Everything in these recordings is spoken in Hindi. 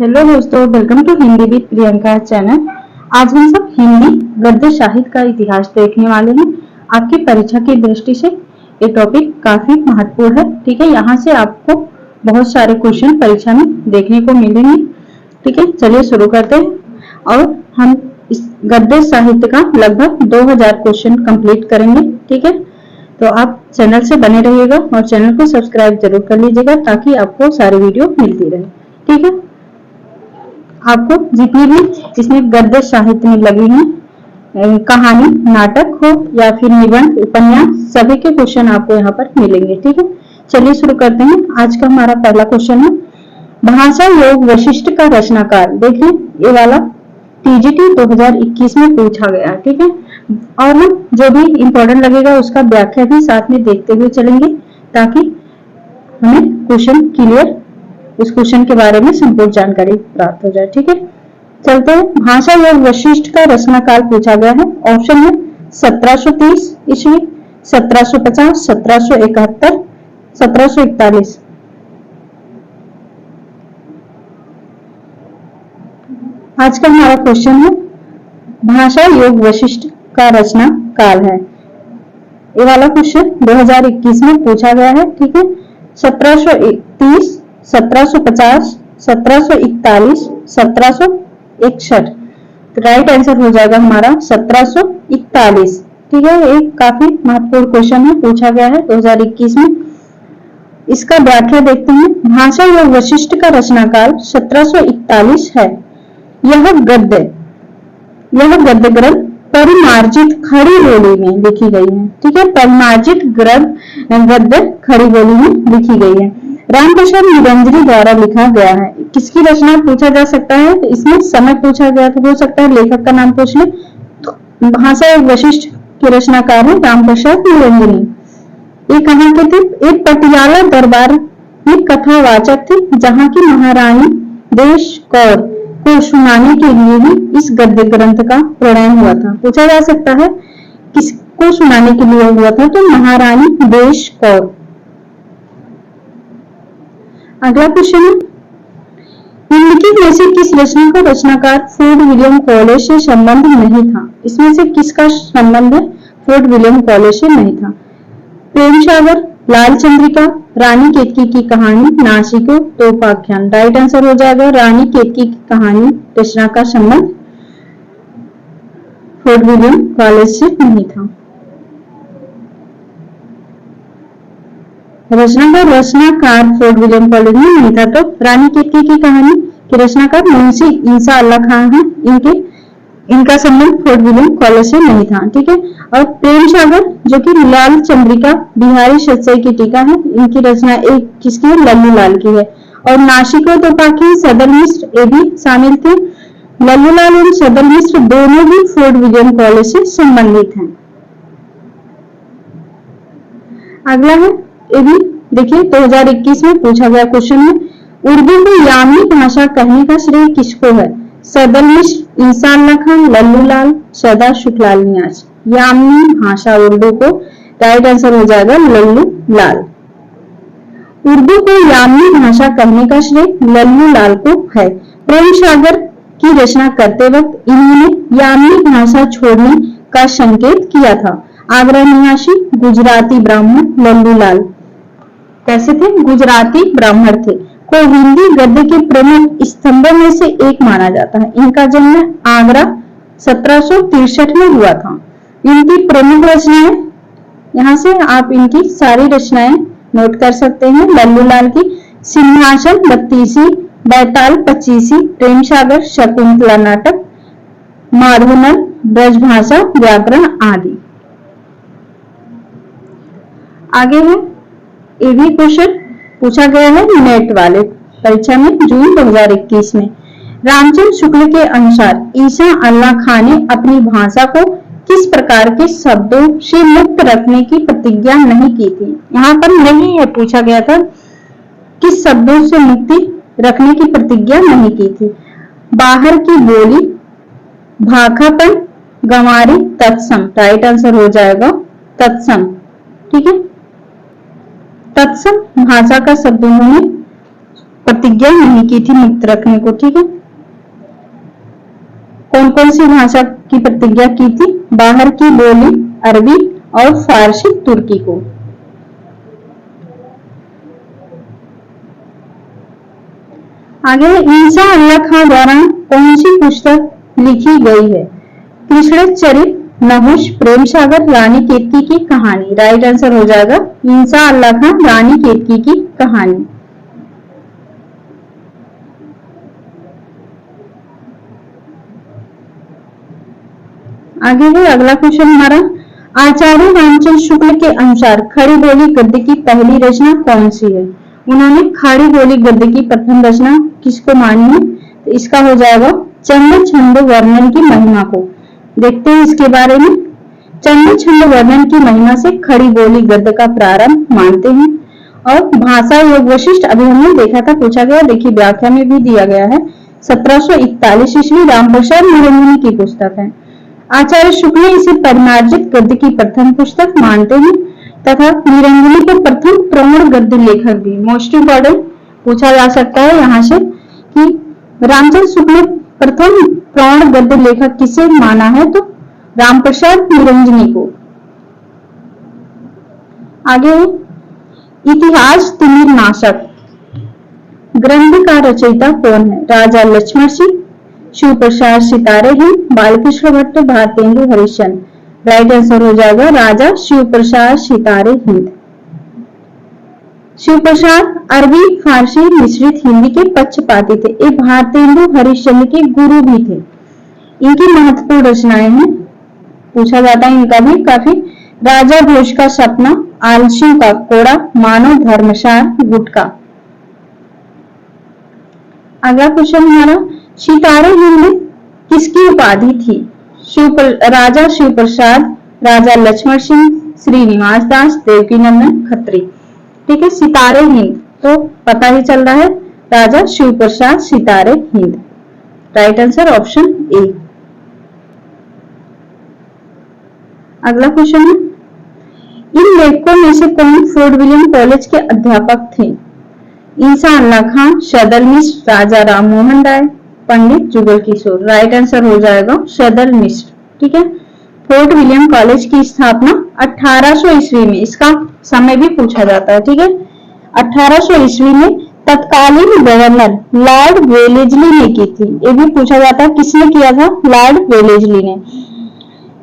हेलो दोस्तों, welcome to Hindi with Priyanka channel. आज हम सब हिंदी गद्य साहित्य का इतिहास देखने वाले हैं। आपकी परीक्षा की दृष्टि से ये टॉपिक काफी महत्वपूर्ण है। ठीक है, यहाँ से आपको बहुत सारे क्वेश्चन परीक्षा में देखने को मिलेंगे। ठीक है, चलिए शुरू करते हैं। और हम इस गद्य साहित्य का लगभग 2000 क्वेश्चन कंप्लीट करेंगे। ठीक है, तो आप चैनल से बने रहिएगा और चैनल को सब्सक्राइब जरूर कर लीजिएगा ताकि आपको सारी वीडियो मिलती रहे। ठीक है, आपको जितनी भी इसमें गद्य साहित्य में लगी है, कहानी, नाटक हो या फिर निबंध, उपन्यास, सभी के क्वेश्चन आपको यहाँ पर मिलेंगे। ठीक है, चलिए शुरू करते हैं। आज का हमारा पहला क्वेश्चन है, भाषा योग वशिष्ठ का रचनाकार। देखिए, ये वाला टीजीटी 2021 में पूछा गया। ठीक है, और हम जो भी इंपॉर्टेंट लगेगा उसका व्याख्या भी साथ में देखते हुए चलेंगे ताकि हमें क्वेश्चन क्लियर, इस क्वेश्चन के बारे में संपूर्ण जानकारी प्राप्त हो जाए। ठीक है, चलते हैं। भाषा योग वशिष्ठ का रचनाकाल पूछा गया है। ऑप्शन है 1730 ईस्वी, 1750, 1771, 1741। आज का हमारा क्वेश्चन है, भाषा योग वशिष्ठ का रचना काल है। ये वाला क्वेश्चन 2021 में पूछा गया है। ठीक है, 1730, 1750, 1741, 1761। तो राइट आंसर हो जाएगा हमारा 1741। ठीक है, एक काफी महत्वपूर्ण क्वेश्चन है, पूछा गया है 2021 में। इसका व्याख्या देखते हैं। भाषा योग वशिष्ठ का रचनाकाल 1741 है। यह गद्य ग्रंथ परिमार्जित खड़ी बोली में लिखी गई है। ठीक है, परिमार्जित गद्य खड़ी बोली में लिखी गई है। रामप्रसाद निरंजनी द्वारा लिखा गया है। किसकी रचना पूछा जा सकता है, इसमें समय पूछा गया तो हो सकता है लेखक का नाम पूछ ले। तो भाषा योग वशिष्ठ के रचनाकार है रामप्रसाद निरंजनी। ये कहाँ के थे? एक पटियाला दरबार में कथावाचक थे, जहाँ की महारानी देश कौर को सुनाने के लिए भी इस गद्य ग्रंथ का प्रणयन हुआ था। पूछा जा सकता है किसको सुनाने के लिए हुआ था, तो महारानी देश कौर। अगला क्वेश्चन है, निम्नलिखित में से किस रचना का रचनाकार फोर्ट विलियम कॉलेज से संबंध नहीं था? इसमें से किसका संबंध है फोर्ट विलियम कॉलेज से नहीं था? प्रेम सागर, लाल चंद्रिका, रानी केतकी की कहानी, नासिको, तोपाख्यान। राइट आंसर हो जाएगा रानी केतकी की कहानी रचना का संबंध फोर्ट विलियम कॉलेज से नहीं था। रचनाकार फोर्ट विलियम कॉलेज में नहीं था। तो रानी केतकी की कहानी के रचनाकार मुंशी इंसा अल्लाह खान है। इनका संबंध फोर्ट विलियम कॉलेज से नहीं था। ठीक है, और प्रेम सागर जो कि लाल चंद्रिका बिहारी सच्चाई की टीका है, इनकी रचना एक किसकी है? लल्लू लाल की है। और नासिको तोपाख्यान सदर मिश्र ये भी शामिल थे। लल्लू लाल और सदर मिश्र दोनों भी फोर्ट विलियम कॉलेज से संबंधित हैं। अगला है, ये भी देखिए 2021 में पूछा गया क्वेश्चन है, उर्दू को यामी भाषा कहने का श्रेय किसको है? सदर मिश्र, इंसा अल्लाह खान, लल्लू लाल, सदा शुक्लाल नियाज। यामी भाषा उर्दू को, राइट आंसर हो जाएगा लल्लू लाल। उर्दू को यामी भाषा कहने का श्रेय लल्लू लाल को है। प्रेम सागर की रचना करते वक्त इन्होंने यामी भाषा छोड़ने का संकेत किया था। आगरा निवासी गुजराती ब्राह्मण लल्लू लाल कैसे थे? गुजराती ब्राह्मण थे, को हिंदी गद्य के प्रमुख स्तंभों में से एक माना जाता है। इनका जन्म आगरा 1763 में हुआ था। इनकी प्रमुख रचनाएं, यहाँ से आप इनकी सारी रचनाएं नोट कर सकते हैं। लल्लू लाल की सिंहासन 32, बैताल 25, प्रेम सागर, शकुंतला नाटक, माधवनल, ब्रजभाषा, व्याकरण आदि। आगे है, ये भी क्वेश्चन पूछा गया है नेट वाले परीक्षा में जून 2021 में। रामचंद्र शुक्ल के अनुसार ईसा अल्लाह खान ने अपनी भाषा को किस प्रकार के शब्दों से मुक्त रखने की प्रतिज्ञा नहीं की थी? यहाँ पर नहीं है, पूछा गया था किस शब्दों से मुक्ति रखने की प्रतिज्ञा नहीं की थी। बाहर की बोली, भाखापन, गंवारी, तत्सम। राइट आंसर हो जाएगा तत्सम। ठीक है, तत्सम भाषा का शब्द उन्होंने प्रतिज्ञा नहीं की थी मुक्त रखने को, ठीक है। कौन कौन सी भाषा की प्रतिज्ञा की थी? बाहर की बोली अरबी और फारसी तुर्की को। आगे ईसा अल्लाह खां द्वारा कौन सी पुस्तक लिखी गई है? कृष्ण चरित, नहुष, प्रेम सागर, रानी केतकी की कहानी। राइट आंसर हो जाएगा ईसा अल्लाह खां रानी केतकी की कहानी। आगे है अगला क्वेश्चन हमारा, आचार्य रामचंद्र शुक्ल के अनुसार खड़ी बोली गद्य की पहली रचना कौन सी है? उन्होंने खड़ी बोली गद्य की प्रथम रचना किसको मानी है? तो इसका हो जाएगा चंद छंद वर्णन की महिमा को। देखते हैं इसके बारे में। चंद छंद वर्णन की महिमा से खड़ी बोली गद्य का प्रारंभ मानते हैं। और भाषा योग वशिष्ठ अभी हमने देखा था, पूछा गया, देखिए व्याख्या में भी दिया गया है। 1741 ईस्वी रामप्रसाद निरंजनी की पुस्तक है। आचार्य शुक्ल इसे परिमार्जित गद्य की प्रथम पुस्तक मानते हैं तथा निरंजनी को प्रथम प्रवण गद्य लेखक भी। मोस्ट इंपॉर्टेंट पूछा जा सकता है यहाँ से कि रामचंद्र शुक्ल प्रथम प्रवण गद्य लेखक किसे माना है? तो रामप्रसाद निरंजनी को। आगे इतिहास तिमिर नाशक ग्रंथ का रचयिता कौन है? राजा लक्ष्मण सिंह, शिव प्रसाद सितारे हिंद, बालकृष्ण भट्ट, भारतेंदु हरिश्चंद्र। राइट आंसर हो जाएगा राजा शिव प्रसाद सितारे हिंद। शिव प्रसाद अरबी, फारसी, मिश्रित हिंदी के पक्षपाती थे। ये भारतेंदु हरिश्चंद्र के गुरु भी थे। इनकी महत्वपूर्ण रचनाएं हैं, पूछा जाता है इनका भी काफी। राजा भोज का सपना, आलसियों का कोड़ा, मानव धर्मसार, गुटका। अगला क्वेश्चन हमारा, सितारे हिंद किसकी उपाधि थी? राजा शिव प्रसाद, राजा लक्ष्मण सिंह, श्रीनिवास दास, देवकीनंदन खत्री। ठीक है, सितारे हिंद तो पता ही चल रहा है राजा शिव प्रसाद सितारे हिंद। राइट आंसर ऑप्शन ए। अगला क्वेश्चन है, इन लेखकों में से कौन फोर्ट विलियम कॉलेज के अध्यापक थे? ईसा अल्लाह खां, सदल मिश्र, राजा राम मोहन राय, पंडित जुगल किशोर। राइट आंसर हो जाएगा सदल मिश्र। ठीक है, फोर्ट विलियम कॉलेज की स्थापना 1800 ईस्वी में, इसका समय भी पूछा जाता है। ठीक है, 1800 ईस्वी में तत्कालीन गवर्नर लॉर्ड वेलेजली ने की थी। ये भी पूछा जाता है किसने किया था? लॉर्ड वेलेजली ने।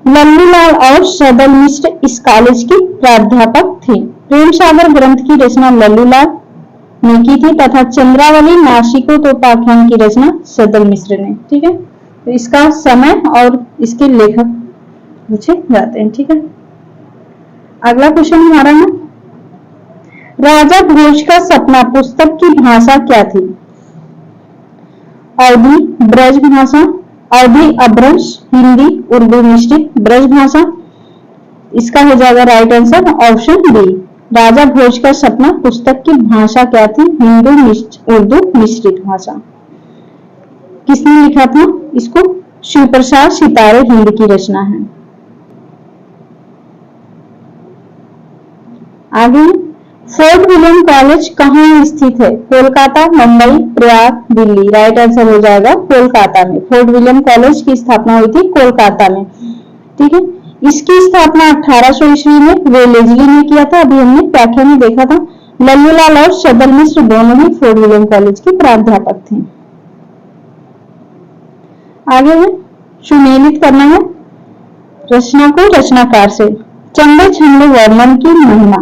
लल्लूलाल और सदल मिश्र इस कॉलेज के प्राध्यापक थे। प्रेम सागर ग्रंथ की रचना लल्लूलाल ने की थी तथा चंद्रावली नासिकोपख्यान की रचना सदल मिश्र ने। ठीक है, तो इसका समय और इसके लेखक पूछे जाते हैं। ठीक है, अगला क्वेश्चन हमारा है, राजा भोज का सपना पुस्तक की भाषा क्या थी? अवधी, ब्रज भाषा, अवधी अभ्रंश, हिंदी, उर्दू मिश्रित, ब्रज भाषा। इसका हो जाएगा राइट आंसर ऑप्शन बी। राजा भोज का सपना पुस्तक की भाषा क्या थी? हिंदू उर्दू मिश्रित भाषा। किसने लिखा था इसको? शिव प्रसाद सितारे हिंद की रचना है। आगे, फोर्ट विलियम कॉलेज कहाँ स्थित है? कोलकाता, मुंबई, प्रयाग, दिल्ली। राइट आंसर हो जाएगा कोलकाता में। फोर्ट विलियम कॉलेज की स्थापना हुई थी कोलकाता में। ठीक है, इसकी स्थापना 1800 ईस्वी में वेलेजली ने किया था। अभी हमने व्याख्या में देखा था। लल्लूलाल और सदल मिश्र दोनों ही फोर्ट विलियम कॉलेज के प्राध्यापक थे। आगे है, सुमेलित करना है रचना को रचनाकार से। चंद छंद वर्णन की महिमा,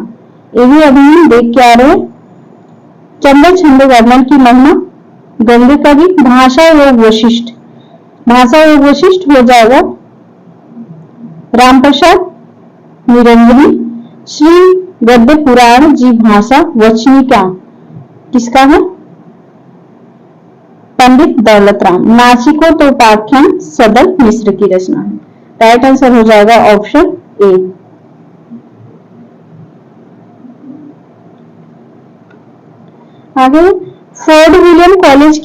ये भी अभी हम देख के आ रहे हैं। चंद छंद वर्णन की महिमा, गद्य कवि, भाषा योग वशिष्ठ। भाषा योग वशिष्ठ हो जाएगा रामप्रसाद निरंजनी। श्री गद्य पुराण जी भाषा वचनिका किसका है? पंडित दौलत राम। नासिकोपख्यान सदल मिश्र की रचना है। राइट आंसर हो जाएगा ऑप्शन ए। आगे, फोर्ट विलियम कॉलेज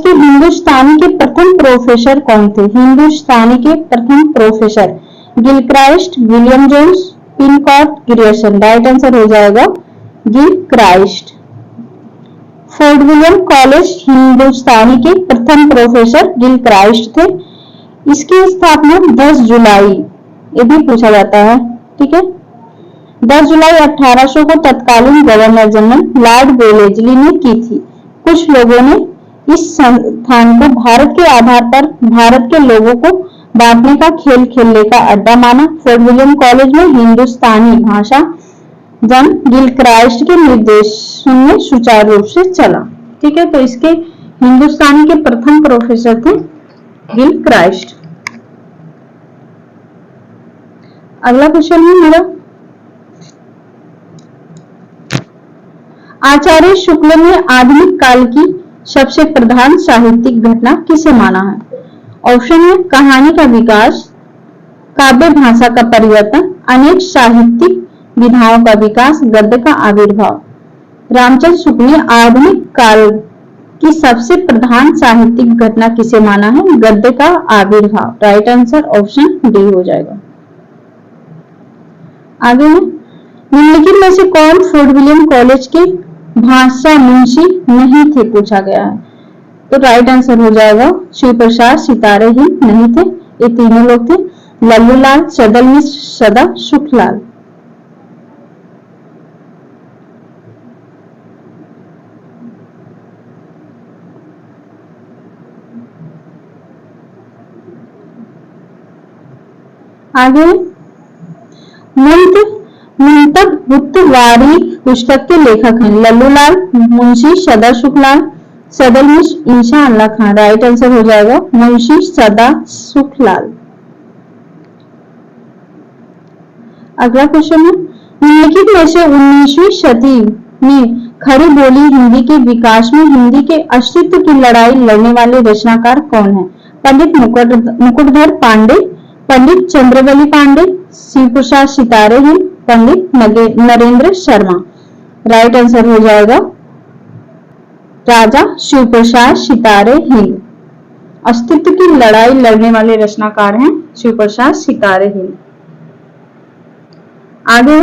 के हिंदुस्तानी के प्रथम प्रोफेसर कौन थे? हिंदुस्तानी के प्रथम professor Gilchrist, William Jones, Pincott, Grierson. Right answer हो जाएगा Gilchrist. Fort William College Hindustani के प्रथम प्रोफेसर गिलक्राइस्ट थे। इसकी स्थापना 10 जुलाई, ये भी पूछा जाता है, ठीक है, 10 जुलाई 1800 को तत्कालीन गवर्नर जनरल लॉर्ड वेलेस्ली ने की थी। कुछ लोगों ने इस संस्थान को भारत के आधार पर भारत के लोगों को बांटने का खेल खेलने का अड्डा माना। फोर्ट विलियम कॉलेज में हिंदुस्तानी भाषा जन गिलक्राइस्ट के निर्देशन में सुचारू रूप से चला। ठीक है, तो इसके हिंदुस्तानी के प्रथम प्रोफेसर थे गिलक्राइस्ट। अगला क्वेश्चन है मेरा, आचार्य शुक्ल ने आधुनिक काल की सबसे प्रधान साहित्यिक घटना किसे माना है? ऑप्शन है कहानी का विकास, काव्य भाषा का परिवर्तन, अनेक साहित्यिक विधाओं का विकास, गद्य का आविर्भाव। रामचंद्र शुक्ल ने आधुनिक काल की सबसे प्रधान साहित्यिक घटना किसे माना है? गद्य का आविर्भाव। राइट आंसर ऑप्शन डी हो जाएगा। आगे है, निम्नलिखित में से कौन फोर्ट विलियम कॉलेज के भाषा मुंशी नहीं थे, पूछा गया है। तो राइट आंसर हो जाएगा शिव प्रसाद सितारे ही नहीं थे। ये तीनों लोग थे, लल्लूलाल, सदल मिश्र, सदा सुखलाल। आगे मुंतवारी पुस्तक के लेखक हैं लल्लूलाल, मुंशी सदा सुखलाल, सदल मिश्र, इंशा अल्लाह खान। राइट आंसर हो जाएगा मुंशी सदा सुखलाल। अगला क्वेश्चन है, निम्नलिखित में से 19वीं सदी में खड़ी बोली हिंदी के विकास में हिंदी के अस्तित्व की लड़ाई लड़ने वाले रचनाकार कौन है? पंडित मुकुटधर पांडे, पंडित चंद्रवली पांडे, शिव प्रसाद सितारे हिंद, पंडित नरेंद्र शर्मा। राइट आंसर हो जाएगा राजा शिव प्रसाद सितारे हिंद। अस्तित्व की लड़ाई लड़ने वाले रचनाकार हैं शिव प्रसाद सितारे हिंद। आगे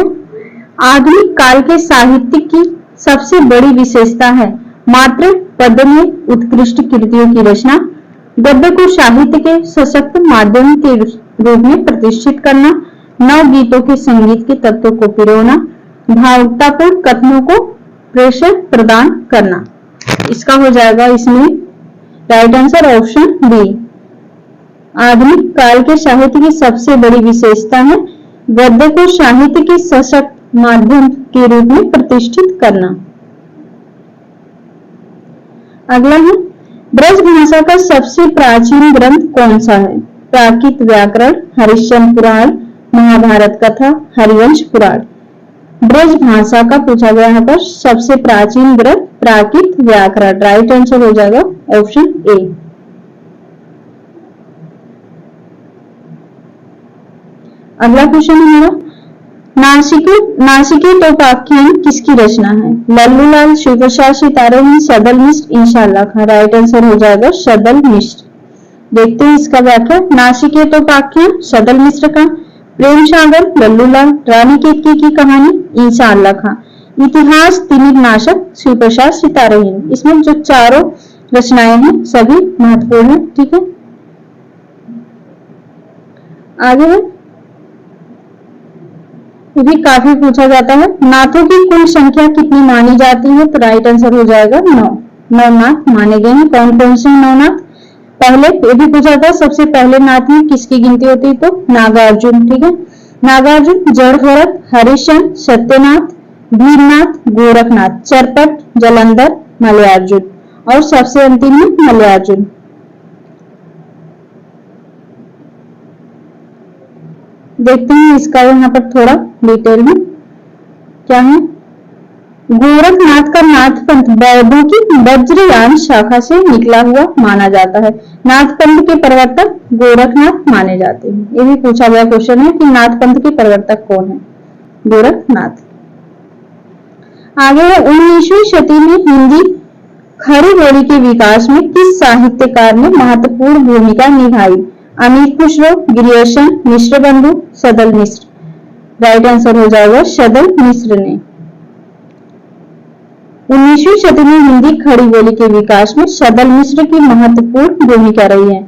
आधुनिक काल के साहित्य की सबसे बड़ी विशेषता है मात्र पद में उत्कृष्ट कृतियों की रचना, गद्य को साहित्य के सशक्त माध्यम के रूप में प्रतिष्ठित करना, नव गीतों के संगीत के तत्वों को पिरोना, भावुकतापूर्ण कथनों को प्रेषण प्रदान करना। इसका हो जाएगा इसमें राइट आंसर ऑप्शन बी। आधुनिक काल के साहित्य की सबसे बड़ी विशेषता है गद्य को साहित्य के सशक्त माध्यम के रूप में प्रतिष्ठित करना। अगला है, ब्रज भाषा का सबसे प्राचीन ग्रंथ कौन सा है? प्राकृत व्याकरण, हरिश्चंद्र पुराण, महाभारत कथा, हरिवंश पुराण। ब्रज भाषा का पूछा गया है पर सबसे प्राचीन ग्रंथ प्राकृत व्याकरण। राइट आंसर हो जाएगा ऑप्शन ए। अगला क्वेश्चन है मेरा, नासिके टोपाख्यान किसकी रचना है? लल्लूलाल, शिव प्रसाद सितारे हिंद, सदल मिश्र, इंशा अल्लाह खान। राइट आंसर हो जाएगा सदल मिश्र। देखते हैं इसका व्याख्या। नासिके टोपाख्यान सदल मिश्र का, प्रेम सागर लल्लूलाल, रानी केतकी की कहानी इंशा अल्लाह खान, इतिहास तिमिर नाशक शिव प्रसाद सितारे हिंद। इसमें जो चारों रचनाएं हैं सभी महत्वपूर्ण है। ठीक है, आगे है, ये भी काफी पूछा जाता है। नाथों की कुल संख्या कितनी मानी जाती है? तो राइट आंसर हो जाएगा 9। 9 नाथ माने गए हैं। कौन कौन से 9 नाथ? पहले ये भी पूछा था सबसे पहले नाथ में किसकी गिनती होती है? तो नागार्जुन। ठीक है, नागार्जुन, जड़ भरत, हरिश्चंद्र, सत्यनाथ, भीमनाथ, गोरखनाथ, चरपट, जलंधर, मलयार्जुन और सबसे अंतिम में मलयार्जुन। देखते हैं इसका यहाँ पर थोड़ा डिटेल में क्या है। गोरखनाथ का नाथ पंथ बौद्धों की वज्रयान शाखा से निकला हुआ माना जाता है। नाथ पंथ के प्रवर्तक गोरखनाथ माने जाते हैं। ये भी पूछा गया क्वेश्चन है कि नाथ पंथ के प्रवर्तक कौन है? गोरखनाथ। आगे है, 19वीं शती में हिंदी खड़ी बोली के विकास में किस साहित्यकार ने महत्वपूर्ण भूमिका निभाई? अमित खुसरो, गिरियर्सन, मिश्र बंधु, सदल मिश्र। राइट आंसर हो जाएगा सदल मिश्र ने। 19वीं सदी में हिंदी खड़ी बोली के विकास में सदल मिश्र की महत्वपूर्ण भूमिका रही है।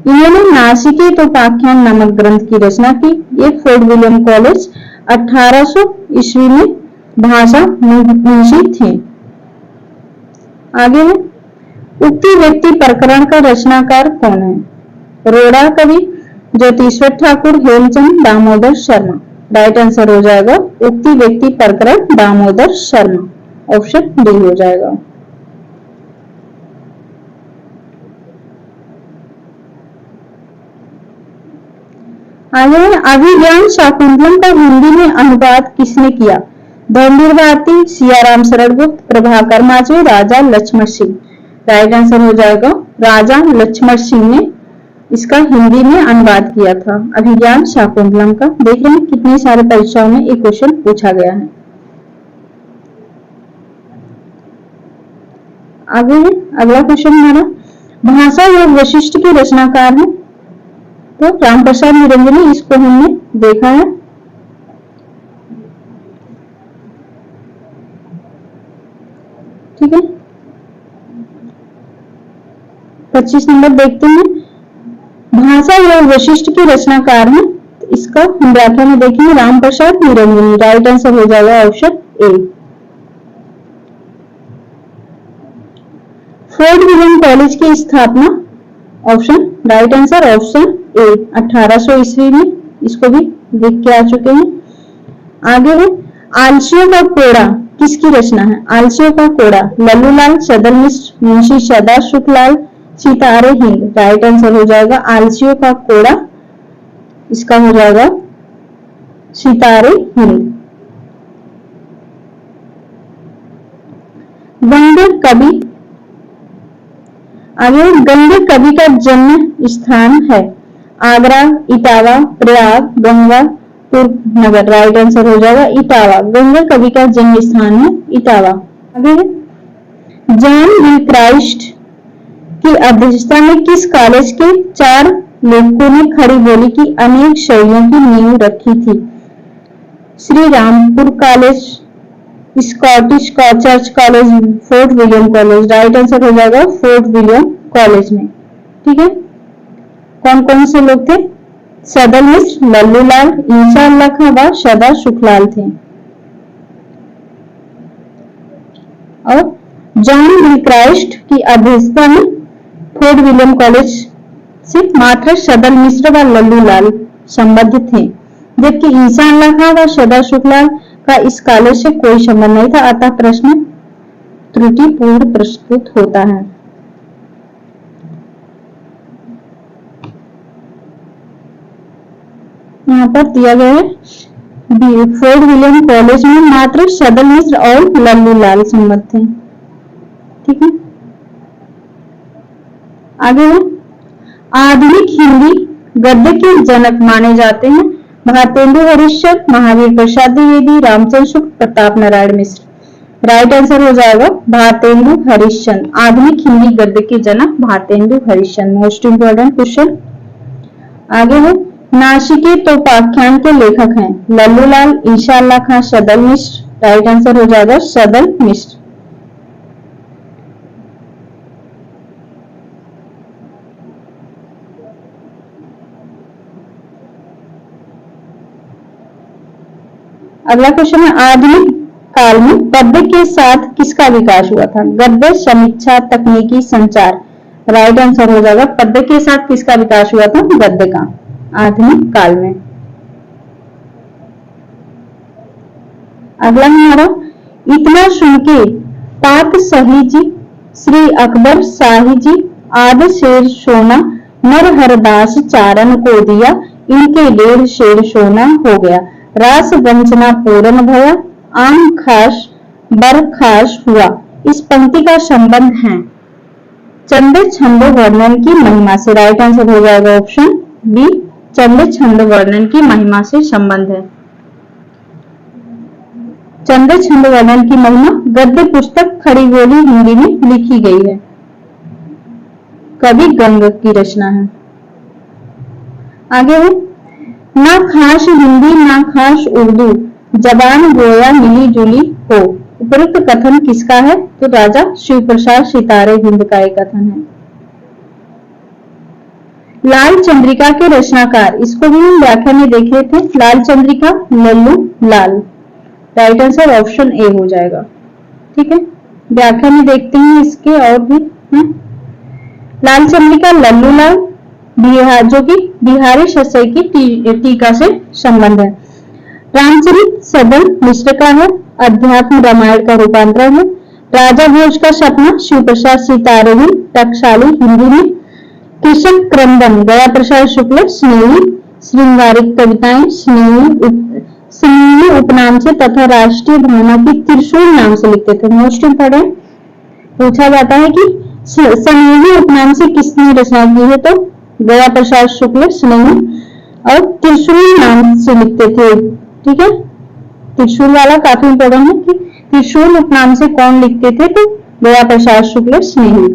इन्होंने नासिके तोपाख्यान नामक ग्रंथ की रचना की। ये फोर्ट विलियम कॉलेज 1800 ईस्वी में भाषा मुंशी थे। आगे है, उक्ति व्यक्ति प्रकरण का रचनाकार कौन है? रोड़ा कवि, ज्योतिश्वर ठाकुर, हेमचंद, दामोदर शर्मा। राइट आंसर हो जाएगा उक्ति व्यक्ति प्रकरण दामोदर शर्मा, ऑप्शन डी हो जाएगा। आगे अभिज्ञान शाकुंतलम का हिंदी में अनुवाद किसने किया? धनवीर भारती, सियाराम शरण गुप्त, प्रभाकर माचवे, राजा लक्ष्मण सिंह। राइट आंसर हो जाएगा राजा लक्ष्मण सिंह ने इसका हिंदी में अनुवाद किया था, अभिज्ञान शाकुंतलम का। देख रहे हैं कितनी सारे परीक्षाओं में एक क्वेश्चन पूछा गया है। आगे है अगला क्वेश्चन हमारा, भाषा योग वशिष्ठ के रचनाकार है तो रामप्रसाद निरंजनी, इसको हमने देखा है। ठीक है, 25 नंबर देखते हैं, भाषा योग वशिष्ठ के रचनाकार हैं, इसका हम व्याख्या में देखेंगे रामप्रसाद निरंजनी। राइट आंसर हो जाएगा option A. Fort William college की स्थापना, ऑप्शन राइट आंसर ऑप्शन ए 1800 ईस्वी में, इसको भी देख के आ चुके हैं। आगे है, आलसियों का कोड़ा किसकी रचना है? आलसियों का कोड़ा लल्लूलाल, सदल मिश्र, मुंशी सदा सुखलाल, सितारे हिंद। राइट आंसर हो जाएगा आलसियों का कोड़ा, इसका हो जाएगा सितारे हिंद। गंगे कवि, आगे गंगे कवि का जन्म स्थान है? आगरा, इटावा, प्रयाग, गंगा, नगर। राइट आंसर हो जाएगा इटावा, गंगा कवि का जन्म स्थान है इटावा। आगे जॉन डी क्राइस्ट की अध्यक्षता में किस कॉलेज के 4 लेखकों ने खड़ी बोली की अनेक शैलियों की नींव रखी थी? Shri Rampur college, Scottish church college, fort William college. Right answer हो जाएगा फोर्ट विलियम कॉलेज में। ठीक है, कौन कौन से लोग थे? सदल मिश्र, लल्लूलाल, ईसा अल्लाह खां व सदा सुखलाल थे। और जॉन डी क्राइस्ट की अध्यक्षता में फोर्ट विलियम कॉलेज से मात्र सदल मिश्र व लल्लूलाल संबद्ध थे, जबकि ईसा अल्लाह खां व सदा सुखलाल का इस कॉलेज से कोई संबंध नहीं था, अतः प्रश्न त्रुटिपूर्ण प्रस्तुत होता है। यहाँ पर दिया गया है फोर्ट विलियम कॉलेज में मात्र सदल मिश्र और लल्लूलाल संबद्ध थे। ठीक है, आगे है, आधुनिक हिंदी गद्य के जनक माने जाते हैं? भारतेंदु हरिश्चंद्र, महावीर प्रसाद द्विवेदी, रामचंद्र शुक्ल, प्रताप नारायण मिश्र। राइट आंसर हो जाएगा भारतेंदु हरिश्चंद्र, आधुनिक हिंदी गद्य के जनक Bharatendu Harishchandra. Most important question. आगे है, नासिके तोपाख्यान के लेखक हैं? लल्लूलाल, ईसा अल्लाह खां, सदल मिश्र। राइट आंसर हो जाएगा सदल मिश्र। अगला क्वेश्चन है, आधुनिक काल में पद्य के साथ किसका विकास हुआ था? गद्य, समीक्षा, तकनीकी, संचार। राइट आंसर हो जाएगा पद्य के साथ किसका विकास हुआ था? गद्य का, आधुनिक काल में। अगला हमारा, इतना सुन के पात सही जी, श्री अकबर शाही जी, आध शेर सोना नरहरदास चारण को दिया, इनके 1.5 शेर सोना हो गया, रास वंचना पूर्ण भया, आम खास बरखास हुआ। इस पंक्ति का संबंध है चंद छंद वर्णन की महिमा से। राइट आंसर हो जाएगा ऑप्शन बी, चंद छंद वर्णन की महिमा से संबंध है। चंद छंद वर्णन की महिमा गद्य पुस्तक खड़ी बोली हिंदी में लिखी गई है, कवि गंग की रचना है। आगे है, ना खास हिंदी ना खास उर्दू, जबान गोया मिली जुली हो, उपरोक्त कथन किसका है? तो राजा शिव प्रसाद सितारे हिंद का एक कथन है। लाल चंद्रिका के रचनाकार, इसको भी हम व्याख्या में देखे थे। लाल चंद्रिका लल्लू लाल, राइट आंसर ऑप्शन ए हो जाएगा। ठीक है, व्याख्या में देखते हैं इसके और भी हैं। लाल चंद्रिका लल्लू लाल बिहार, जो कि बिहारी शस्त्र की टीका से संबंध है। रामचरित सदन मिश्र का है, अध्यात्म रामायण का रूपांतरण है। राजा भोज का सपना शिव प्रसाद सितारे टकसाली हिंदी में। कृषक क्रंदन गया प्रसाद शुक्ल स्नेही श्रृंगारिक कविताएं स्नेही उपनाम से तथा राष्ट्रीय भावना की त्रिशूल नाम से लिखते थे। मोस्ट इंपोर्टेंट पूछा जाता है कि स्नेही उपनाम से किसने रचना की है? तो गया प्रसाद शुक्ल स्नेही और त्रिशूल नाम से लिखते थे। ठीक है, त्रिशूल वाला काफी इंपोर्टेंट है कि त्रिशूल उपनाम से कौन लिखते थे? तो गया प्रसाद शुक्ल स्नेही।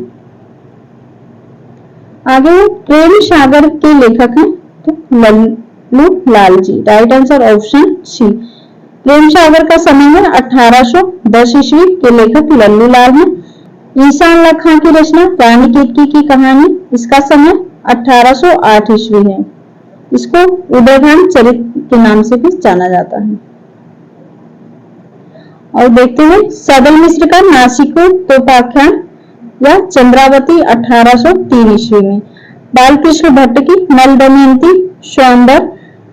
आगे प्रेम सागर के लेखक हैं तो Lallu Lal ji, right answer option सी। प्रेम सागर का समय है 1810 ईस्वी के लेखक लल्लू लाल हैं। ईशान लख खां की रचना रानी केतकी की कहानी, इसका समय 1808 ईस्वी है। इसको उदयभान चरित्र के नाम से भी जाना जाता है। और देखते हैं सदल मिश्र का नासिको तोपाख्यान या चंद्रावती 1803 ईस्वी में। बालकृष्ण भट्ट की नल दमयंती सौंदर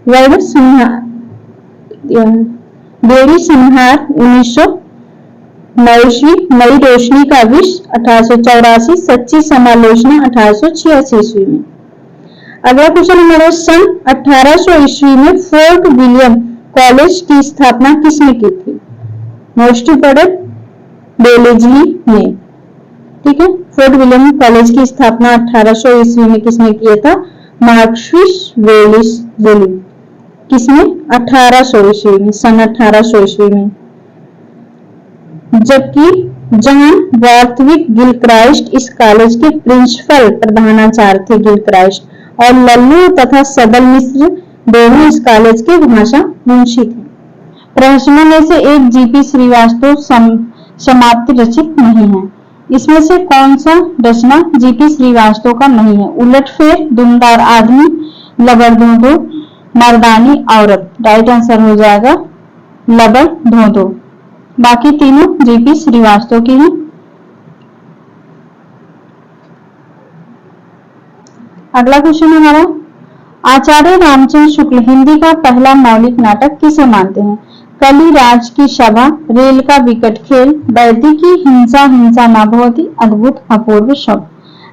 वर्ण संहार देवी संहार 1909 ईस्वी। नई रोशनी का विष 1884, सच्ची समालोचना 1886 ईस्वी में। अगला क्वेश्चन हमारा सन 1800 ईस्वी में फोर्ट विलियम कॉलेज की स्थापना किसने की थी? मोस्ट इंपोर्टेंट बेलेजली ने। ठीक है, फोर्ट विलियम कॉलेज की स्थापना 1800 ईस्वी में किसने किया था? Marquess Wellesley. किसने? 1800 ईस्वी में, सन 1800 ईस्वी में। जबकि जॉन वार्थविक गिलक्राइस्ट इस कॉलेज के प्रिंसिपल प्रधानाचार्य थे गिलक्राइस्ट, और लल्लू तथा सदल मिश्र दोनों इस कॉलेज के भाषा मुंशी थे। प्रश्नों में से एक जीपी श्रीवास्तव समाप्ति रचित नहीं है। इसमें से कौन सा रचना जीपी श्रीवास्तव का नहीं है? उलटफेर, दुमदार आदमी, लबर धोधो, मर्दानी औरत, राइट आंसर हो जाएगा लबर धोधो। बाकी तीनों जीपी श्रीवास्तव की हैं। अगला क्वेश्चन हमारा, आचार्य रामचंद्र शुक्ल हिंदी का पहला मौलिक नाटक किसे मानते हैं? कली राज की सभा, रेल का विकट खेल, वैदी की हिंसा हिंसा ना भवती, अद्भुत अपूर्व शब्द,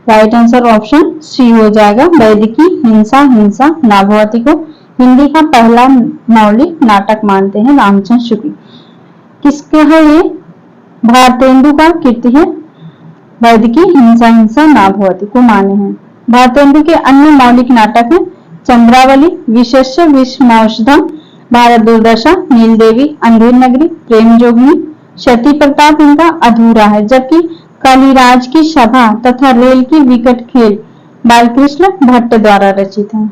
राइट आंसर ऑप्शन सी हो जाएगा। वैदी की हिंसा हिंसा ना भवती को हिंदी का पहला मौलिक नाटक मानते हैं रामचंद्र शुक्ल। किसका है ये? भारतेंदु का कृति है। वैदी की हिंसा हिंसा ना भवती को माने हैं। भारतेंदु के अन्य मौलिक नाटक हैं चंद्रावली, विशेष्य विषमौषधम, भारत दुर्दशा, नील देवी, अंधेर नगरी, प्रेम जोगिनी, सती प्रताप इनका अधूरा है। जबकि कालीराज की सभा तथा रेल की विकट खेल बालकृष्ण भट्ट द्वारा रचित है।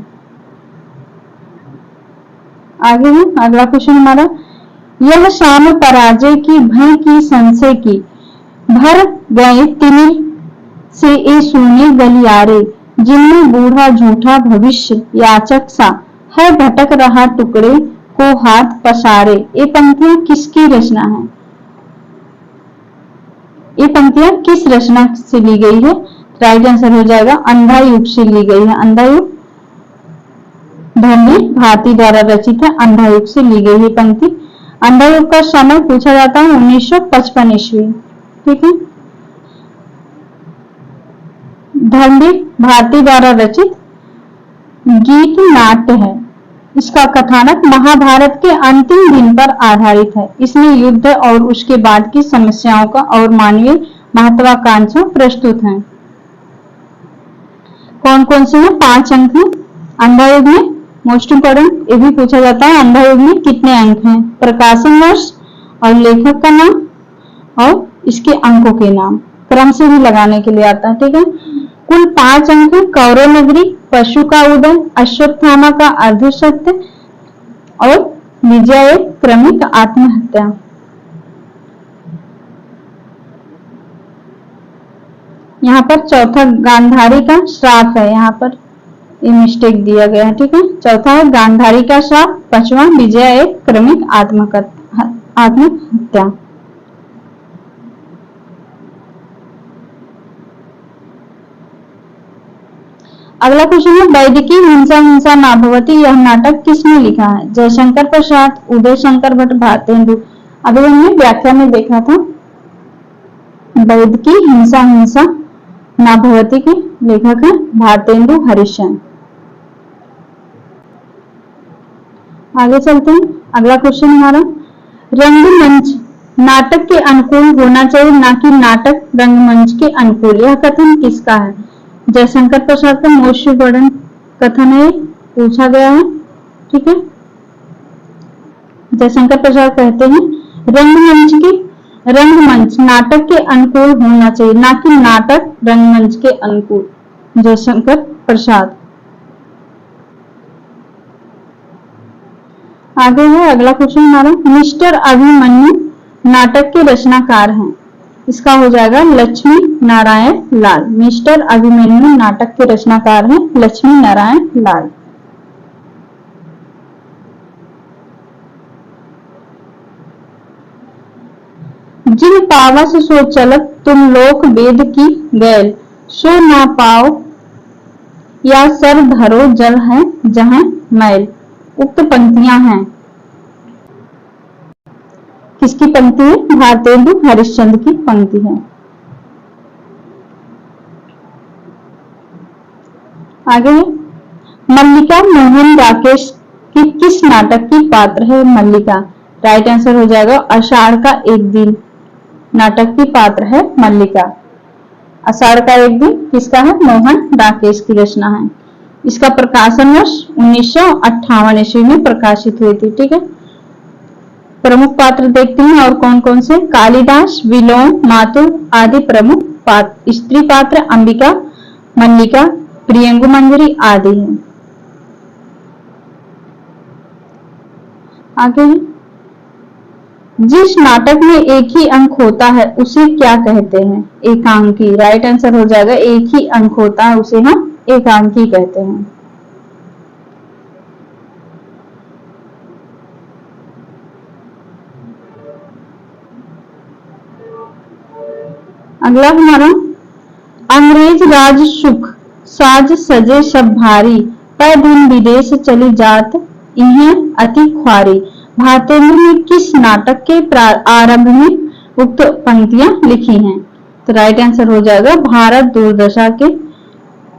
आगे है अगला क्वेश्चन हमारा, यह शाम पराजय की भय की संशय की भर गए तिमिर से ए सुने गलियारे, जिनमें बूढ़ा झूठा भविष्य याचक सा है भटक रहा टुकड़े को हाथ पसारे। ये पंक्तियां किसकी रचना है? ये पंक्तियां किस रचना से ली गई है? राइट आंसर हो जाएगा अंधा युग से ली गई है। अंधा युग धन्य भारती द्वारा रचित है। अंधा युग से ली गई है पंक्ति। अंधा युग का समय पूछा जाता है 1955 ईस्वी। ठीक है, धन्य भारती द्वारा रचित गीत नाट्य है। इसका कथानक महाभारत के अंतिम दिन पर आधारित है। इसमें युद्ध और उसके बाद की समस्याओं का और मानवीय महत्वाकांक्षा प्रस्तुत है। कौन कौन से हैं? 5 अंक हैं। अंधा युग में मोस्ट इंपोर्टेंट ये भी पूछा जाता है, अंधा युग में कितने अंक हैं? प्रकाशन वर्ष और लेखक का नाम और इसके अंकों के नाम क्रम से भी लगाने के लिए आता है। ठीक है, कुल 5 अंक हैं। कौरव नगरी, पशु का उदय, अश्वत्थामा का अर्धसत्य और विजय क्रमिक आत्महत्या। यहाँ पर चौथा गांधारी का श्राप है, यहाँ पर ये मिस्टेक दिया गया है, ठीक है। चौथा है गांधारी का श्राप, पांचवा विजया एक क्रमिक आत्महत्या। अगला क्वेश्चन है वैदिकी हिंसा हिंसा ना भवति यह नाटक किसने लिखा है? जयशंकर प्रसाद, उदय शंकर भट्ट, भारतेंदु। अभी हमने व्याख्या में देखा था वैदिकी हिंसा हिंसा ना भवति के लेखक है भारतेंदु हरिश्चंद्र। आगे चलते हैं। अगला क्वेश्चन हमारा रंगमंच नाटक के अनुकूल होना चाहिए ना कि नाटक रंगमंच के अनुकूल, यह कथन किसका है? जयशंकर प्रसाद का मोस्ट इम्पोर्टेंट कथन है, पूछा गया है, ठीक है। जयशंकर प्रसाद कहते हैं रंगमंच नाटक के अनुकूल होना चाहिए ना कि नाटक रंगमंच के अनुकूल। जयशंकर प्रसाद। आगे है अगला क्वेश्चन हमारा मिस्टर अभिमन्यु नाटक के रचनाकार हैं, इसका हो जाएगा लक्ष्मी नारायण लाल। मिस्टर अभिमन्यु नाटक के रचनाकार हैं लक्ष्मी नारायण लाल। जिन पावस सो चलत तुम लोक वेद की गैल, सो ना पाओ या सर धरो जल है जहां मैल। उक्त पंक्तियां हैं, किसकी पंक्ति है? भारतेंदु हरिश्चंद्र की पंक्ति है। आगे मल्लिका मोहन राकेश की किस नाटक की पात्र है? मल्लिका। राइट आंसर हो जाएगा आषाढ़ का एक दिन नाटक की पात्र है मल्लिका। आषाढ़ का एक दिन किसका है? मोहन राकेश की रचना है। इसका प्रकाशन वर्ष 1958 ईस्वी में प्रकाशित हुई थी, ठीक है। प्रमुख पात्र देखते हैं और कौन कौन से। कालिदास, विलोम, मातु आदि प्रमुख पात्र। स्त्री पात्र अंबिका, मल्लिका, प्रियंगु मंजरी आदि हैं। आगे जिस नाटक में एक ही अंक होता है उसे क्या कहते हैं? एकांकी। राइट आंसर हो जाएगा एक ही अंक होता है उसे हम एकांकी कहते हैं। अगला हमारा अंग्रेज राज सुख साज सजे सब भारी, पर धन विदेश चली जात इन्हें अति ख्वारी। भारतेंदु ने किस नाटक के आरंभ में उक्त पंक्तियां लिखी हैं? तो राइट आंसर हो जाएगा भारत दुर्दशा के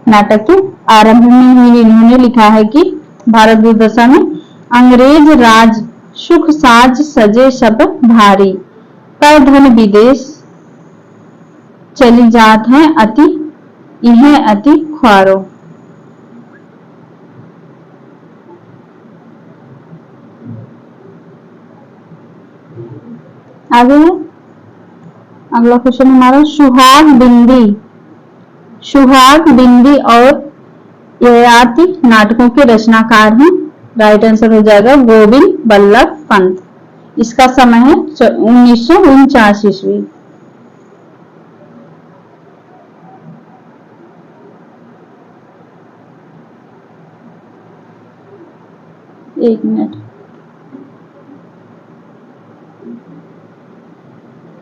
नाटक के आरंभ में ही इन्होंने लिखा है कि भारत दुर्दशा में अंग्रेज राज सुख साज सजे सब भारी, पर धन विदेश चली जात है अति इन्हें अति ख्वारो। आगे है अगला क्वेश्चन हमारा सुहाग बिंदी और ययाति नाटकों के रचनाकार हैं। राइट आंसर हो जाएगा गोविंद बल्लभ पंत। इसका समय है 1949 ईस्वी। एक मिनट।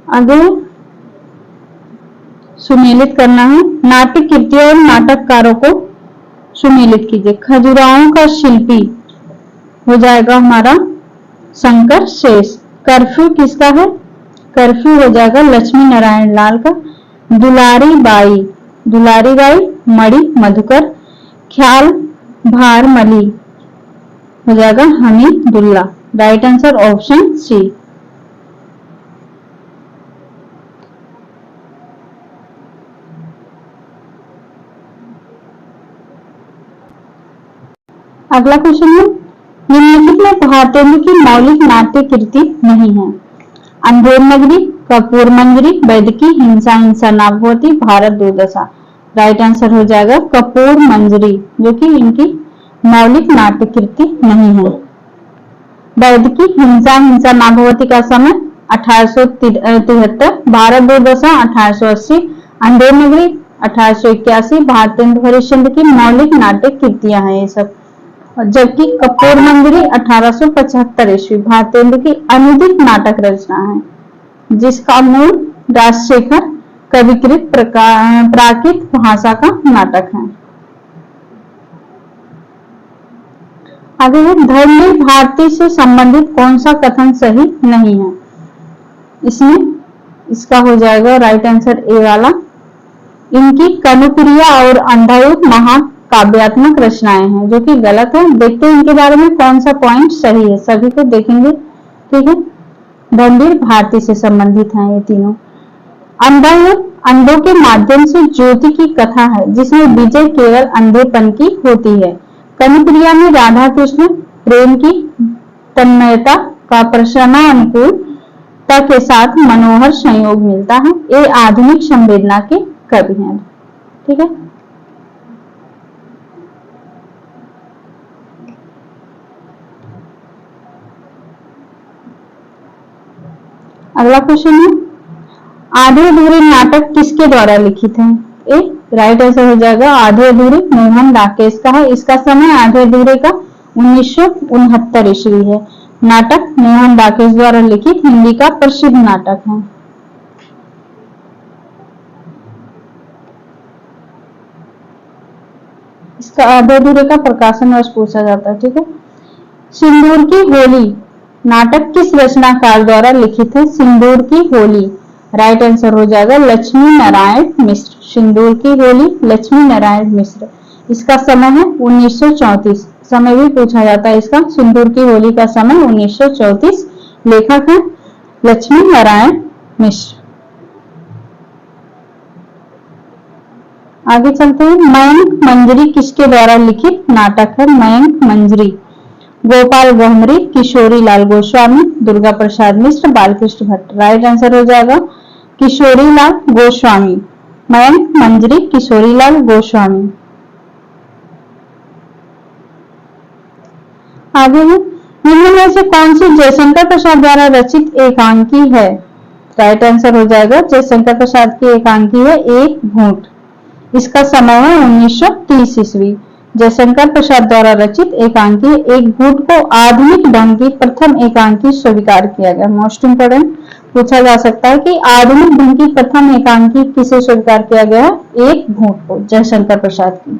आगे सुमेलित करना है। नाट्य कृति और नाटककारों को सुमेलित कीजिए। खजुराहों का शिल्पी हो जाएगा हमारा शंकर शेष। कर्फ्यू किसका है? कर्फ्यू हो जाएगा लक्ष्मी नारायण लाल का। दुलारी बाई मणि मधुकर। ख्याल भार मली हो जाएगा Hamidullah. Right answer option C. अगला क्वेश्चन है निम्नलिखित में भारतेंदु की मौलिक नाट्य कृति नहीं है। अंधेर नगरी, कपूर मंजरी, वैदिकी, हिंसा हिंसा ना भवति, भारत दुर्दशा। राइट आंसर हो जाएगा कपूर मंजरी जो कि इनकी मौलिक नाट्य कृति नहीं है। वैदिकी हिंसा हिंसा ना भवति का समय 1873, भारत दुर्दशा 1880, अंधेर नगरी 1881 भारतेंदु हरिश्चंद्र की मौलिक नाट्य कृतियां हैं ये सब। और जबकि कपूर मंजरी 1875 ईस्वी भारतेंदु की अनुदित नाटक रचना है, जिसका मूल राजशेखर कविकृत प्राकृत भाषा का नाटक है। आगे है, धर्मवीर भारती से संबंधित कौन सा कथन सही नहीं है? इसमें इसका हो जाएगा राइट आंसर ए वाला। इनकी कनुप्रिया और अंधायुध महाकाव्यात्मक रचनाएं हैं, जो कि गलत है। देखते हैं इनके बारे में कौन सा पॉइंट सही है, सभी को देखेंगे। ठीक है, धर्मवीर भारती से संबंधित हैं ये तीनों। अंधायुध अंधों के माध्यम से ज्योति की कथा है, जिसमें विजय केवल अंधेपन की होती है। कनुप्रिया में राधा कृष्ण प्रेम की तन्मयता का प्रसन्नानुकूलता के साथ मनोहर संयोग मिलता है। ये आधुनिक संवेदना के कवि हैं। ठीक है, अगला क्वेश्चन है, आधे अधूरे नाटक किसके द्वारा लिखित हैं? ए राइट आंसर हो जाएगा आधे अधूरे मोहन राकेश का है। इसका समय आधे अधूरे का 1969 ईस्वी है। नाटक मोहन राकेश द्वारा लिखित हिंदी का प्रसिद्ध नाटक है। इसका आधे अधूरे का प्रकाशन वर्ष पूछा जाता है। ठीक है, सिंदूर की होली नाटक किस रचनाकार द्वारा लिखित है? सिंदूर की होली राइट आंसर हो जाएगा लक्ष्मी नारायण मिश्र। सिंदूर की होली लक्ष्मी नारायण मिश्र। इसका समय है 1934। समय भी पूछा जाता है इसका। सिंदूर की होली का समय 1934। लेखक है लक्ष्मी नारायण मिश्र। आगे चलते हैं, मयंक मंजरी किसके द्वारा लिखित नाटक है? मयंक मंजरी गोपाल गहमरी, किशोरी लाल गोस्वामी, दुर्गा प्रसाद मिश्र, बालकृष्ण भट्ट। राइट आंसर हो जाएगा किशोरी लाल गोस्वामी। मयंक मंजरी किशोरी लाल गोस्वामी। आगे है, निम्न में से कौन सी जयशंकर प्रसाद द्वारा रचित एकांकी है? राइट आंसर हो जाएगा जयशंकर प्रसाद की एकांकी है एक घूंट। इसका समय है 1930 ईस्वी। जयशंकर प्रसाद द्वारा रचित एकांकी एक घूंट को आधुनिक ढंग की प्रथम एकांकी स्वीकार किया गया। मोस्ट इंपोर्टेंट पूछा जा सकता है कि आधुनिक ढंग की प्रथम एकांकी किसे स्वीकार किया गया? एक घूंट को, जयशंकर प्रसाद की।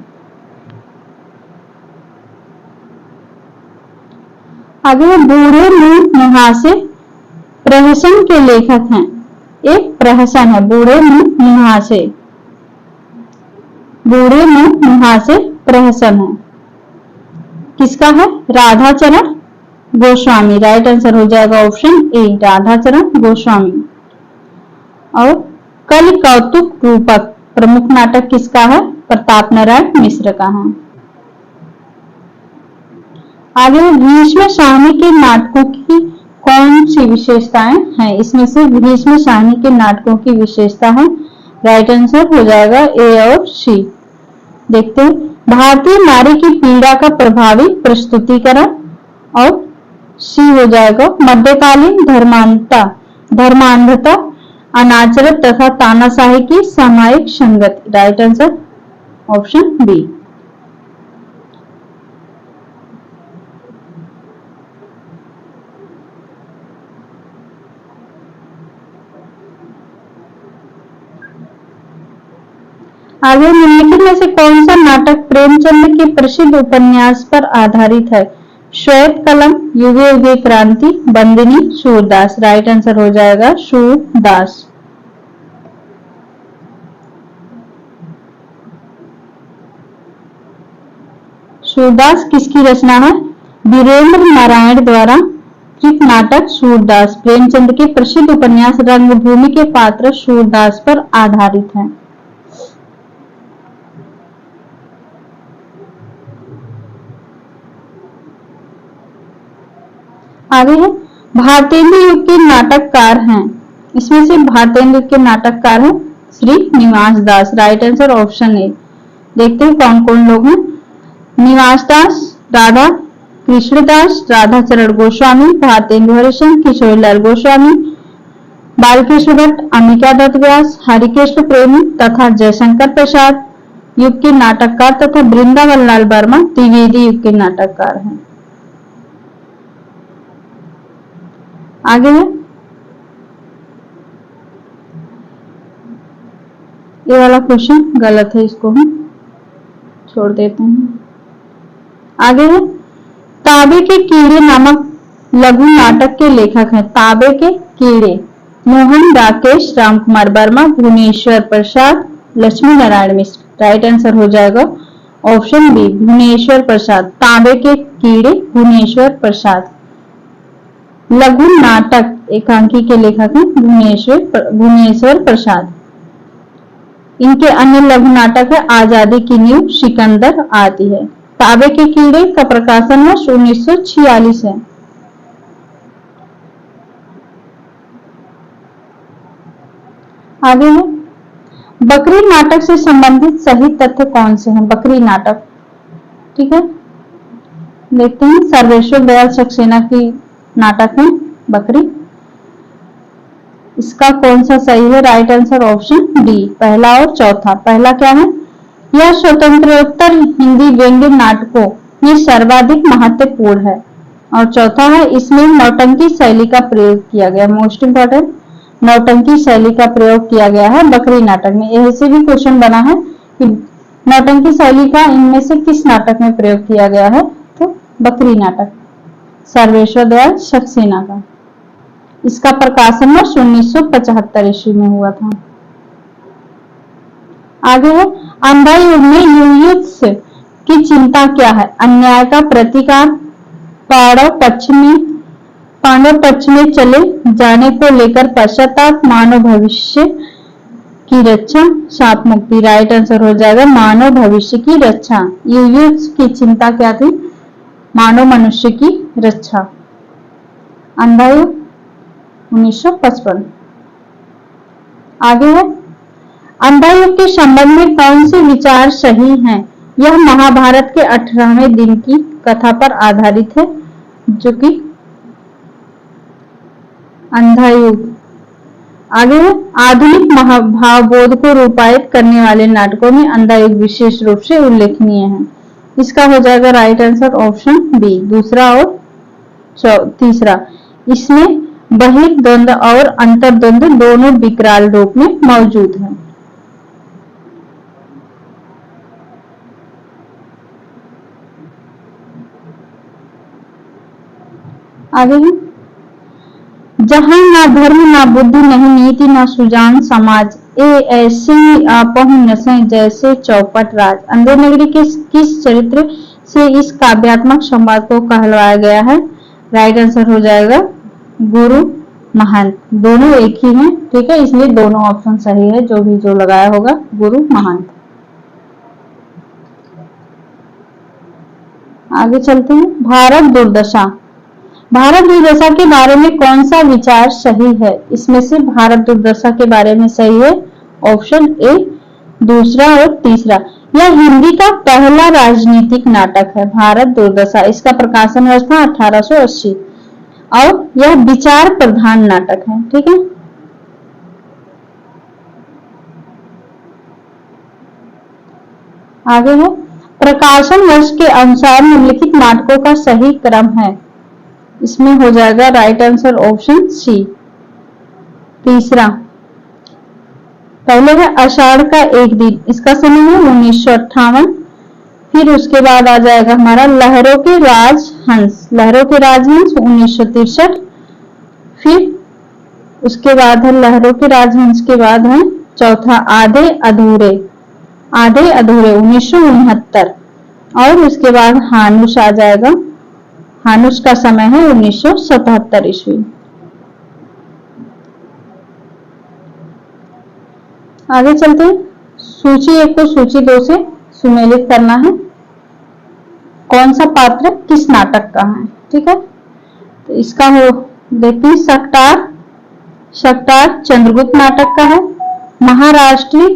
आगे बूढ़े मुंह मुहासे प्रहसन के लेखक हैं। एक प्रहसन है बूढ़े मुंह मुहासे। बूढ़े मुंह मुहासे प्रहसन है, किसका है? राधाचरण गोस्वामी। राइट आंसर हो जाएगा ऑप्शन ए राधाचरण गोस्वामी। और कल कौतुक रूपक प्रमुख नाटक किसका है? प्रताप नारायण मिश्र का है। आगे भीष्म साहनी के नाटकों की कौन सी विशेषताएं हैं? इसमें से भीष्म साहनी के नाटकों की विशेषता है, राइट आंसर हो जाएगा ए और सी। देखते हैं, भारतीय नारी की पीड़ा का प्रभावी प्रस्तुतिकरण, और सी हो जाएगा मध्यकालीन धर्मांधता, अनाचरण तथा तानाशाही की सामायिक संगति। Right answer option B. आगे निम्नलिखित में से कौन सा नाटक प्रेमचंद के प्रसिद्ध उपन्यास पर आधारित है? श्वेत कलम, युगे युगे क्रांति, बंदिनी, सूरदास। राइट आंसर हो जाएगा सूरदास। सूरदास किसकी रचना है? वीरेंद्र नारायण द्वारा कृत नाटक सूरदास प्रेमचंद के प्रसिद्ध उपन्यास रंगभूमि के पात्र सूरदास पर आधारित है। आगे है, भारतेंदु युग के नाटककार हैं। इसमें से भारतेंदु युग के नाटककार हैं Srinivas Das. Right answer option A. देखते हैं कौन कौन लोग हैं। निवास दास, राधा कृष्णदास, राधाचरण गोस्वामी, भारतेंदु हरिश्चंद्र, किशोरीलाल गोस्वामी, बालकृष्ण भट्ट, अम्बिका दत्त व्यास, हरिकृष्ण प्रेमी तथा जयशंकर प्रसाद युग के नाटककार तथा वृंदावन लाल वर्मा द्विवेदी युग के नाटककार हैं। आगे है, ये वाला क्वेश्चन गलत है, इसको हम छोड़ देते हैं। आगे है, ताबे के कीड़े नामक लघु नाटक के लेखक हैं। ताबे के कीड़े मोहन, राकेश, रामकुमार वर्मा, भुवनेश्वर प्रसाद, लक्ष्मी नारायण मिश्र। राइट आंसर हो जाएगा ऑप्शन बी, भुवनेश्वर प्रसाद। तांबे के कीड़े भुवनेश्वर प्रसाद। लघु नाटक एकांकी के लेखक हैं भुवनेश्वर प्रसाद। इनके अन्य लघु नाटक है आजादी की नींव, सिकंदर आदि है। तांबे के कीड़े का प्रकाशन वर्ष 1946 है। आगे है, बकरी नाटक से संबंधित सही तथ्य कौन से हैं? बकरी नाटक, ठीक है, देखते हैं। सर्वेश्वर दयाल सक्सेना की नाटक है बकरी। इसका कौन सा सही है? राइट आंसर ऑप्शन डी, पहला और चौथा। पहला क्या है? यह स्वतंत्रोत्तर हिंदी व्यंग्य नाटकों में सर्वाधिक महत्वपूर्ण है। और चौथा है, इसमें नौटंकी शैली का प्रयोग किया गया। मोस्ट इंपॉर्टेंट, नौटंकी शैली का प्रयोग किया गया है बकरी नाटक में। ऐसे भी क्वेश्चन बना है कि नौटंकी शैली का इनमें से किस नाटक में प्रयोग किया गया है? तो बकरी नाटक, सर्वेश्वर दयाल सक्सेना का। इसका प्रकाशन वर्ष 1975 ईस्वी में हुआ था। आगे है, अंधा युग में युयुत्सु की चिंता क्या है? अन्याय का प्रतिकार, पांडव पक्ष में चले जाने को लेकर पश्चाताप, मानव भविष्य की रक्षा, शाप मुक्ति। राइट आंसर हो जाएगा मानव भविष्य की रक्षा। युयुत्सु की चिंता क्या थी? मानव मनुष्य की रक्षा। अंधा युग 1955। आगे है, अंधा युग के संबंध में कौन से विचार सही हैं? यह महाभारत के 18वें दिन की कथा पर आधारित है, जो कि अंधा युग। आगे है, आधुनिक भावबोध को रूपायित करने वाले नाटकों में अंधा युग विशेष रूप से उल्लेखनीय है। इसका हो जाएगा राइट आंसर ऑप्शन बी, दूसरा और तीसरा। इसमें बहिर्द्वंद और अंतर्द्वंद दोनों विकराल रूप में मौजूद हैं। आगे है, जहां ना धर्म ना बुद्धि नहीं नीति ना सुजान समाज, ए ऐसी आपहु नसें जैसे चौपट राज। अंधेर नगरी के किस चरित्र से इस काव्यात्मक संवाद को कहलवाया गया है? राइट आंसर हो जाएगा गुरु महंत। दोनों एक ही हैं, ठीक है, इसलिए दोनों ऑप्शन सही है, जो भी जो लगाया होगा गुरु महंत। आगे चलते हैं, भारत दुर्दशा। भारत दुर्दशा के बारे में कौन सा विचार सही है? इसमें से भारत दुर्दशा के बारे में सही है ऑप्शन ए, दूसरा और तीसरा। यह हिंदी का पहला राजनीतिक नाटक है भारत दुर्दशा। इसका प्रकाशन वर्ष था 1880 और यह विचार प्रधान नाटक है, ठीक है। आगे है, प्रकाशन वर्ष के अनुसार निम्नलिखित नाटकों का सही क्रम है। इसमें हो जाएगा राइट आंसर ऑप्शन सी, तीसरा। पहले है आषाढ़ का एक दिन, इसका समय है 1958। फिर उसके बाद आ जाएगा हमारा लहरों के राजहंस, 1963। फिर उसके बाद है लहरों के राजहंस के बाद है चौथा आधे अधूरे 1969। और उसके बाद हानुष आ जाएगा, हानुष का समय है 1977 ईस्वी। आगे चलते हैं, सूची 1 को सूची 2 से सुमेलित करना है। कौन सा पात्र किस नाटक का है, ठीक है। तो इसका हो देखते हैं, शकटार चंद्रगुप्त नाटक का है। महाराष्ट्री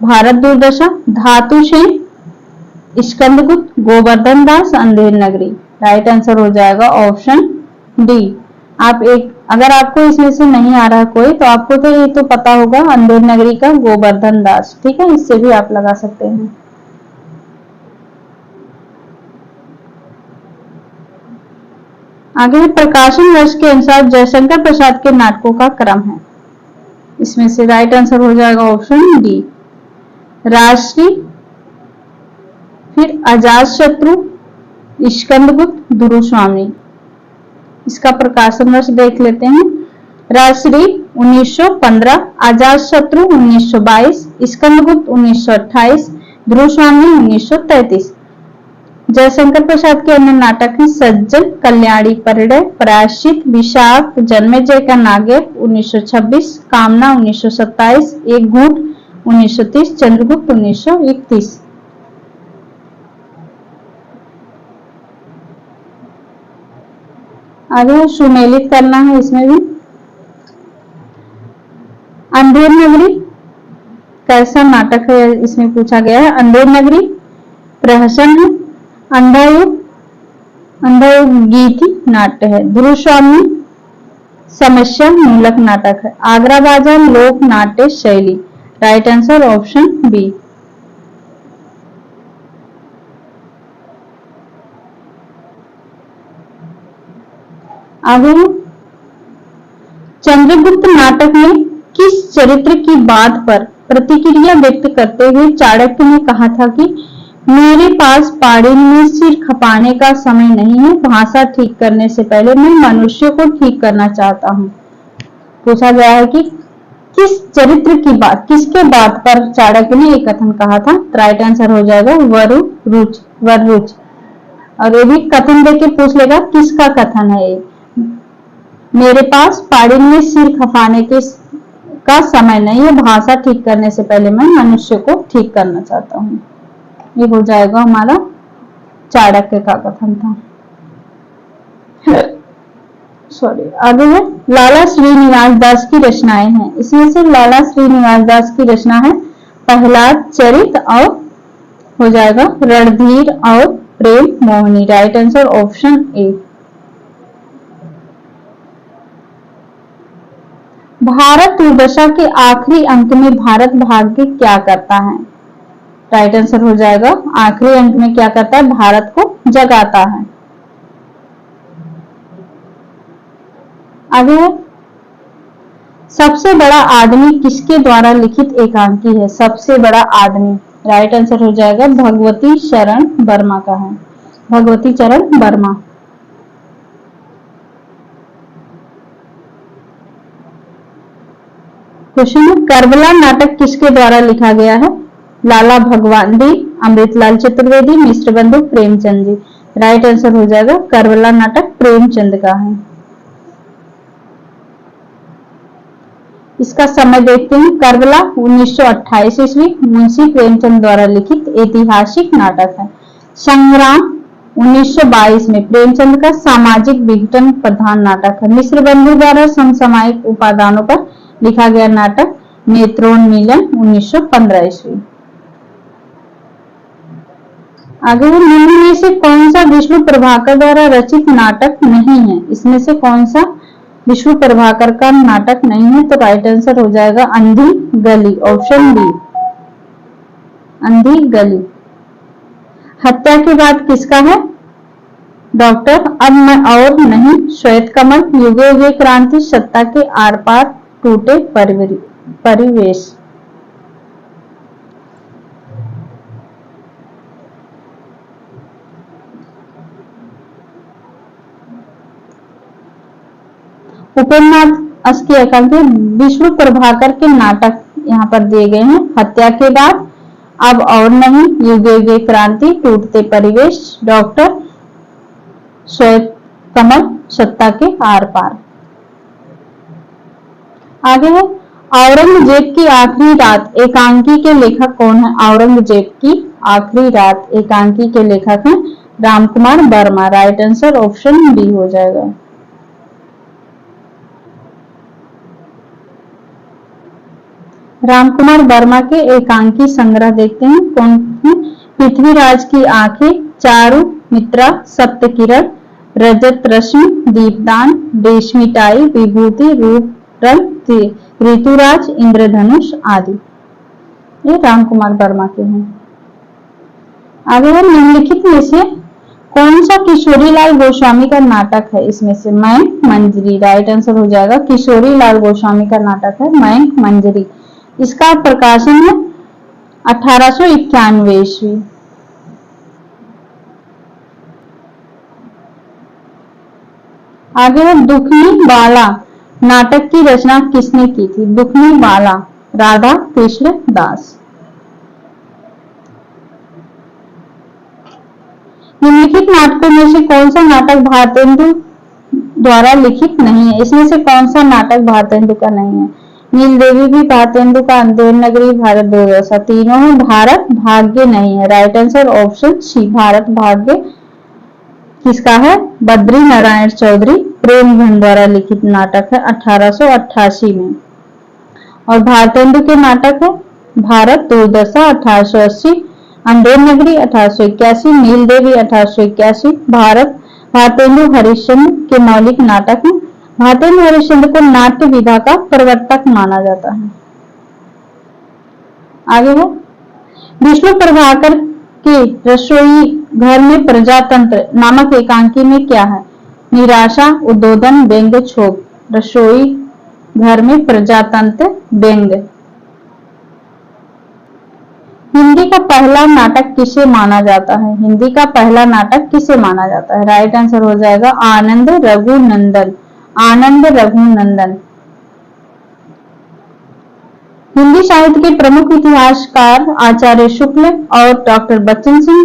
भारत दुर्दशा, धातुसेन स्कंदगुप्त, गोवर्धन दास अंधेर नगरी। राइट आंसर हो जाएगा ऑप्शन डी। आप एक अगर आपको इसमें से नहीं आ रहा कोई तो आपको तो ये तो पता होगा अंधेर नगरी का गोवर्धन दास, ठीक है, इससे भी आप लगा सकते हैं। आगे प्रकाशन वर्ष के अनुसार जयशंकर प्रसाद के नाटकों का क्रम है। इसमें से राइट आंसर हो जाएगा ऑप्शन डी, राजश्री, फिर अजातशत्रु, स्कंदगुप्त, गुरुस्वामी। इसका प्रकाशन वर्ष देख लेते हैं। राजश्री 1915, अजातशत्रु 1922, स्कंदगुप्त 1928, गुरुस्वामी 1933। जयशंकर प्रसाद के अन्य नाटक हैं सज्जन, कल्याणी परिणय, प्रायश्चित, विषाक्त, जन्मेजय का नागेर 1926, कामना 1927, एक घूंट 1930, चंद्रगुप्त 1931। आगे सुमेलित करना है इसमें भी। अंधेर नगरी कैसा नाटक है इसमें पूछा गया है। अंधेर नगरी प्रहसन है, अंधायुग गीति नाट्य है, गुरुस्वामी समस्या मूलक नाटक है, आगरा बाजार लोक नाट्य शैली। Right answer option B. आगे चंद्रगुप्त नाटक में किस चरित्र की बात पर प्रतिक्रिया व्यक्त करते हुए चाणक्य ने कहा था कि मेरे पास पाड़ी में सिर खपाने का समय नहीं है, भाषा ठीक करने से पहले मैं मनुष्य को ठीक करना चाहता हूं। पूछा गया है कि किस चरित्र की बात, किसके बात पर चाणक्य ने एक कथन कहा था। राइट आंसर हो जाएगा वररुच। और ये भी कथन देके पूछ लेगा किसका कथन है ये। मेरे पास पाड़ी में सिर खपाने का समय नहीं है, भाषा ठीक करने से पहले मैं मनुष्य को ठीक करना चाहता हूँ। ये हो जाएगा हमारा चाणक्य का कथन था। सॉरी, आगे है लाला श्रीनिवास दास की रचनाएं हैं। इसमें से लाला श्रीनिवास दास की रचना है प्रहलाद चरित और हो जाएगा रणधीर और Prem Mohini. Right answer option A. Bharat Durdasha के आखिरी अंक में भारत भाग्य क्या करता है। राइट आंसर हो जाएगा आखिरी अंक में क्या करता है, भारत को जगाता है। आगे सबसे बड़ा आदमी किसके द्वारा लिखित एकांकी है। सबसे बड़ा आदमी राइट आंसर हो जाएगा भगवती चरण वर्मा का है, भगवती चरण वर्मा। क्वेश्चन, करबला नाटक किसके द्वारा लिखा गया है। लाला भगवान दी, अमृतलाल चतुर्वेदी, मिश्र बंधु, प्रेमचंद जी। राइट आंसर हो जाएगा करबला नाटक प्रेमचंद का है। इसका समय देखते हैं। करबला 1928 ईस्वी मुंशी प्रेमचंद द्वारा लिखित ऐतिहासिक नाटक है। संग्राम 1922 में प्रेमचंद का सामाजिक विघटन प्रधान नाटक है। मिश्र बंधु द्वारा समसामयिक उपादानों पर लिखा गया नाटक नेत्रोन्मीलन 1915 ईस्वी। आगे निम्न में से कौन सा विष्णु प्रभाकर द्वारा रचित नाटक नहीं है। इसमें से कौन सा विष्णु प्रभाकर का नाटक नहीं है, तो राइट आंसर हो जाएगा अंधी गली, ऑप्शन बी अंधी गली। हत्या के बाद किसका है। डॉक्टर अब मैं और नहीं, श्वेत कमल, युगे युगे क्रांति, सत्ता के आर पार, टूटे परिवेश। उपन्यास की एकांकी विष्णु प्रभाकर के नाटक यहाँ पर दिए गए हैं। हत्या के बाद, अब और नहीं, युगे युगे क्रांति, टूटते परिवेश, डॉक्टर, श्वेत कमल, सत्ता के आर पार। आगे है औरंगजेब की आखिरी रात एकांकी के लेखक कौन है। औरंगजेब की आखिरी रात एकांकी के लेखक हैं Ramkumar Verma. Right answer option B हो जाएगा। रामकुमार वर्मा के एकांकी संग्रह देखते हैं कौन है। पृथ्वीराज की आंखें, चारु मित्रा, सप्तकिरण, रजत रश्मि, दीपदान, रेशमिताई, विभूति, रूप रंग, ऋतुराज, इंद्रधनुष आदि। ये राम कुमार वर्मा के हैं। आगे है निम्नलिखित में से कौन सा किशोरीलाल गोस्वामी का नाटक है? इसमें से मयंक मंजरी। राइट आंसर हो जाएगा किशोरीलाल गोस्वामी का नाटक है मयंक मंजरी। इसका प्रकाशन है 1891 ईस्वी। आगे है दुखनी बाला नाटक की रचना किसने की थी? दुखनी बाला राधा कृष्ण दास। निम्नलिखित नाटकों में से कौन सा नाटक भारतेंदु द्वारा लिखित नहीं है? इसमें से कौन सा नाटक भारतेंदु का नहीं है? नील देवी भी भारतेंदु का, अंधेर नगरी, भारत दुर्दशा, तीनों में भारत भाग्य नहीं है। Right answer option C Bharat भाग्य किसका है? बद्री नारायण चौधरी प्रेमधन द्वारा लिखित नाटक है 1888 में। और भारतेंदु के नाटक है भारत दुर्दशा 1880, अंधेर नगरी 1881, नील देवी 1881। भारतेंदु हरिश्चंद्र के मौलिक नाटक में भारतेंदु हरिश्चंद्र को नाट्य विधा का प्रवर्तक माना जाता है। आगे है विष्णु प्रभाकर के रसोई घर में प्रजातंत्र नामक एकांकी में क्या है? निराशा, उद्बोधन, व्यंग्य, क्षोभ। रसोई घर में प्रजातंत्र व्यंग्य। हिंदी का पहला नाटक किसे माना जाता है? हिंदी का पहला नाटक किसे माना जाता है? राइट आंसर हो जाएगा आनंद रघुनंदन। आनंद रघुनंदन। हिंदी साहित्य के प्रमुख इतिहासकार आचार्य शुक्ल और डॉक्टर बच्चन सिंह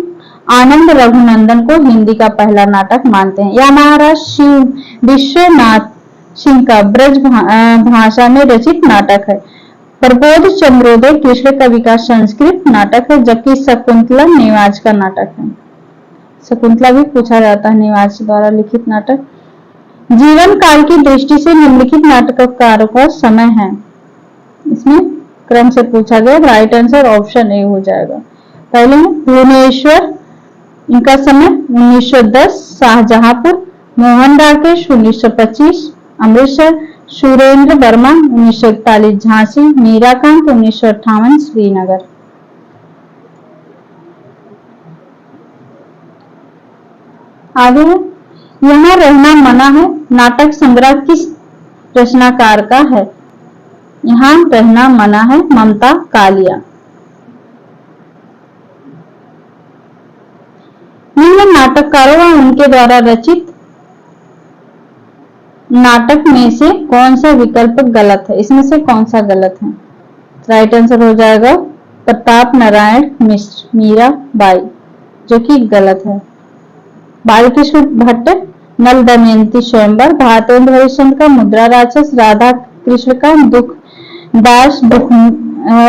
आनंद रघुनंदन को हिंदी का पहला नाटक मानते हैं। यह महाराज विश्वनाथ सिंह का ब्रज भाषा में रचित नाटक है। प्रबोध चंद्रोदय कृष्ण कवि का संस्कृत नाटक है, जबकि शकुंतला नेवाज का नाटक है। शकुंतला भी पूछा जाता है नेवाज द्वारा लिखित नाटक। जीवन काल की दृष्टि से निम्नलिखित नाटककारों का समय है। इसमें क्रम से पूछा गया। राइट आंसर ऑप्शन ए हो जाएगा। पहले भुवनेश्वर, इनका समय 1910, शाहजहांपुर, मोहन राकेश 1925, अमृतसर, सुरेंद्र वर्मा 1941, झांसी, मीराकांत 1958, श्रीनगर। आगे है यहाँ रहना मना है नाटक संग्रह किस रचनाकार का है? यहाँ रहना मना है ममता कालिया। निम्न नाटककारों व उनके द्वारा रचित नाटक में से कौन सा विकल्प गलत है? इसमें से कौन सा गलत है? राइट आंसर हो जाएगा प्रताप नारायण मिश्र मीराबाई, जो कि गलत है। बालकृष्ण भट्ट नल दमयंती स्वयंवर, भारतेंदु हरिश्चंद्र का मुद्रा राक्षस, राधा कृष्ण का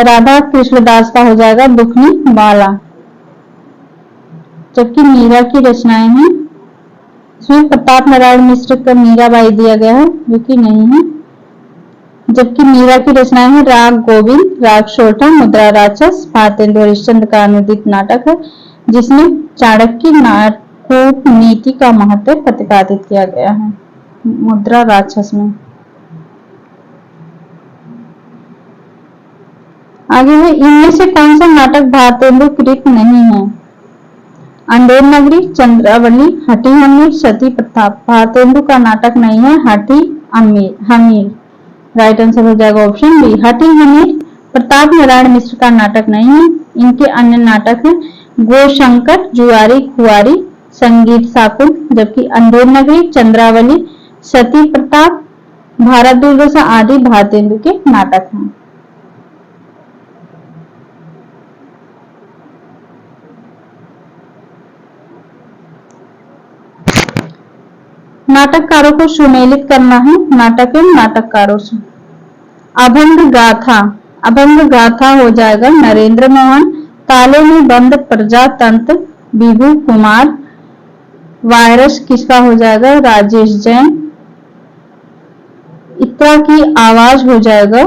राधा कृष्ण दास का हो जाएगा दुखनी बाला। जबकि मीरा की रचनाएं हैं, इसमें प्रताप नारायण मिश्र का मीराबाई दिया गया है, जो कि नहीं है। जबकि मीरा की रचनाएं हैं राग गोविंद, राग सोठा, मुद्रा राक्षस। भारतेंदु हरिश्चंद्र का अनुदित नाटक है, जिसमें चाणक्य कूटनीति का महत्व प्रतिपादित किया गया है मुद्रा राक्षस में। आगे है इनमें से कौन सा नाटक भारतेंदु कृत नहीं है? अंधेर नगरी, चंद्रावली, हठी हमीर, सती प्रताप। भारतेंदु का नाटक नहीं है हठी हमीर। राइट आंसर हो जाएगा ऑप्शन बी हठी हमीर। प्रताप नारायण मिश्र का नाटक नहीं है। इनके अन्य नाटक हैं गोशंकर, जुआरी कुआरी, संगीत शाकुन। जबकि अंधेर नगरी, चंद्रावली, सती प्रताप, भारत दुर्दशा आदि भारतेंदु के नाटक हैं। नाटककारों को सुमेलित करना है नाटक एवं नाटककारों से। अभंग गाथा, अभंग गाथा हो जाएगा नरेंद्र मोहन। ताले में बंद प्रजातंत्र विभू कुमार। वायरस किसका हो जाएगा? राजेश जैन। इत्रा की आवाज हो जाएगा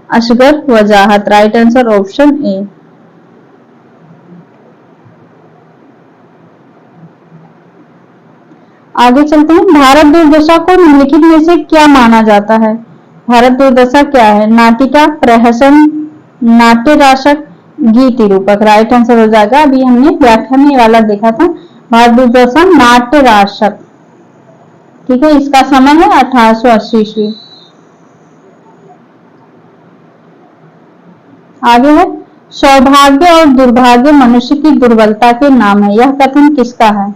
असगर वजाहत। राइट आंसर ऑप्शन ए। आगे चलते हैं। भारत दुर्दशा को निम्नलिखित में से क्या माना जाता है? भारत दुर्दशा क्या है? नाटिका, प्रहसन, नाट्य राशक, गीति रूपक। राइट आंसर हो जाएगा। अभी हमने व्याख्या में वाला देखा था। भारत दुर्दशा नाट्य राशक, ठीक है। इसका समय है 1880 ईस्वी। आगे है, सौभाग्य और दुर्भाग्य मनुष्य की दुर्बलता के नाम है। यह कथन किसका है?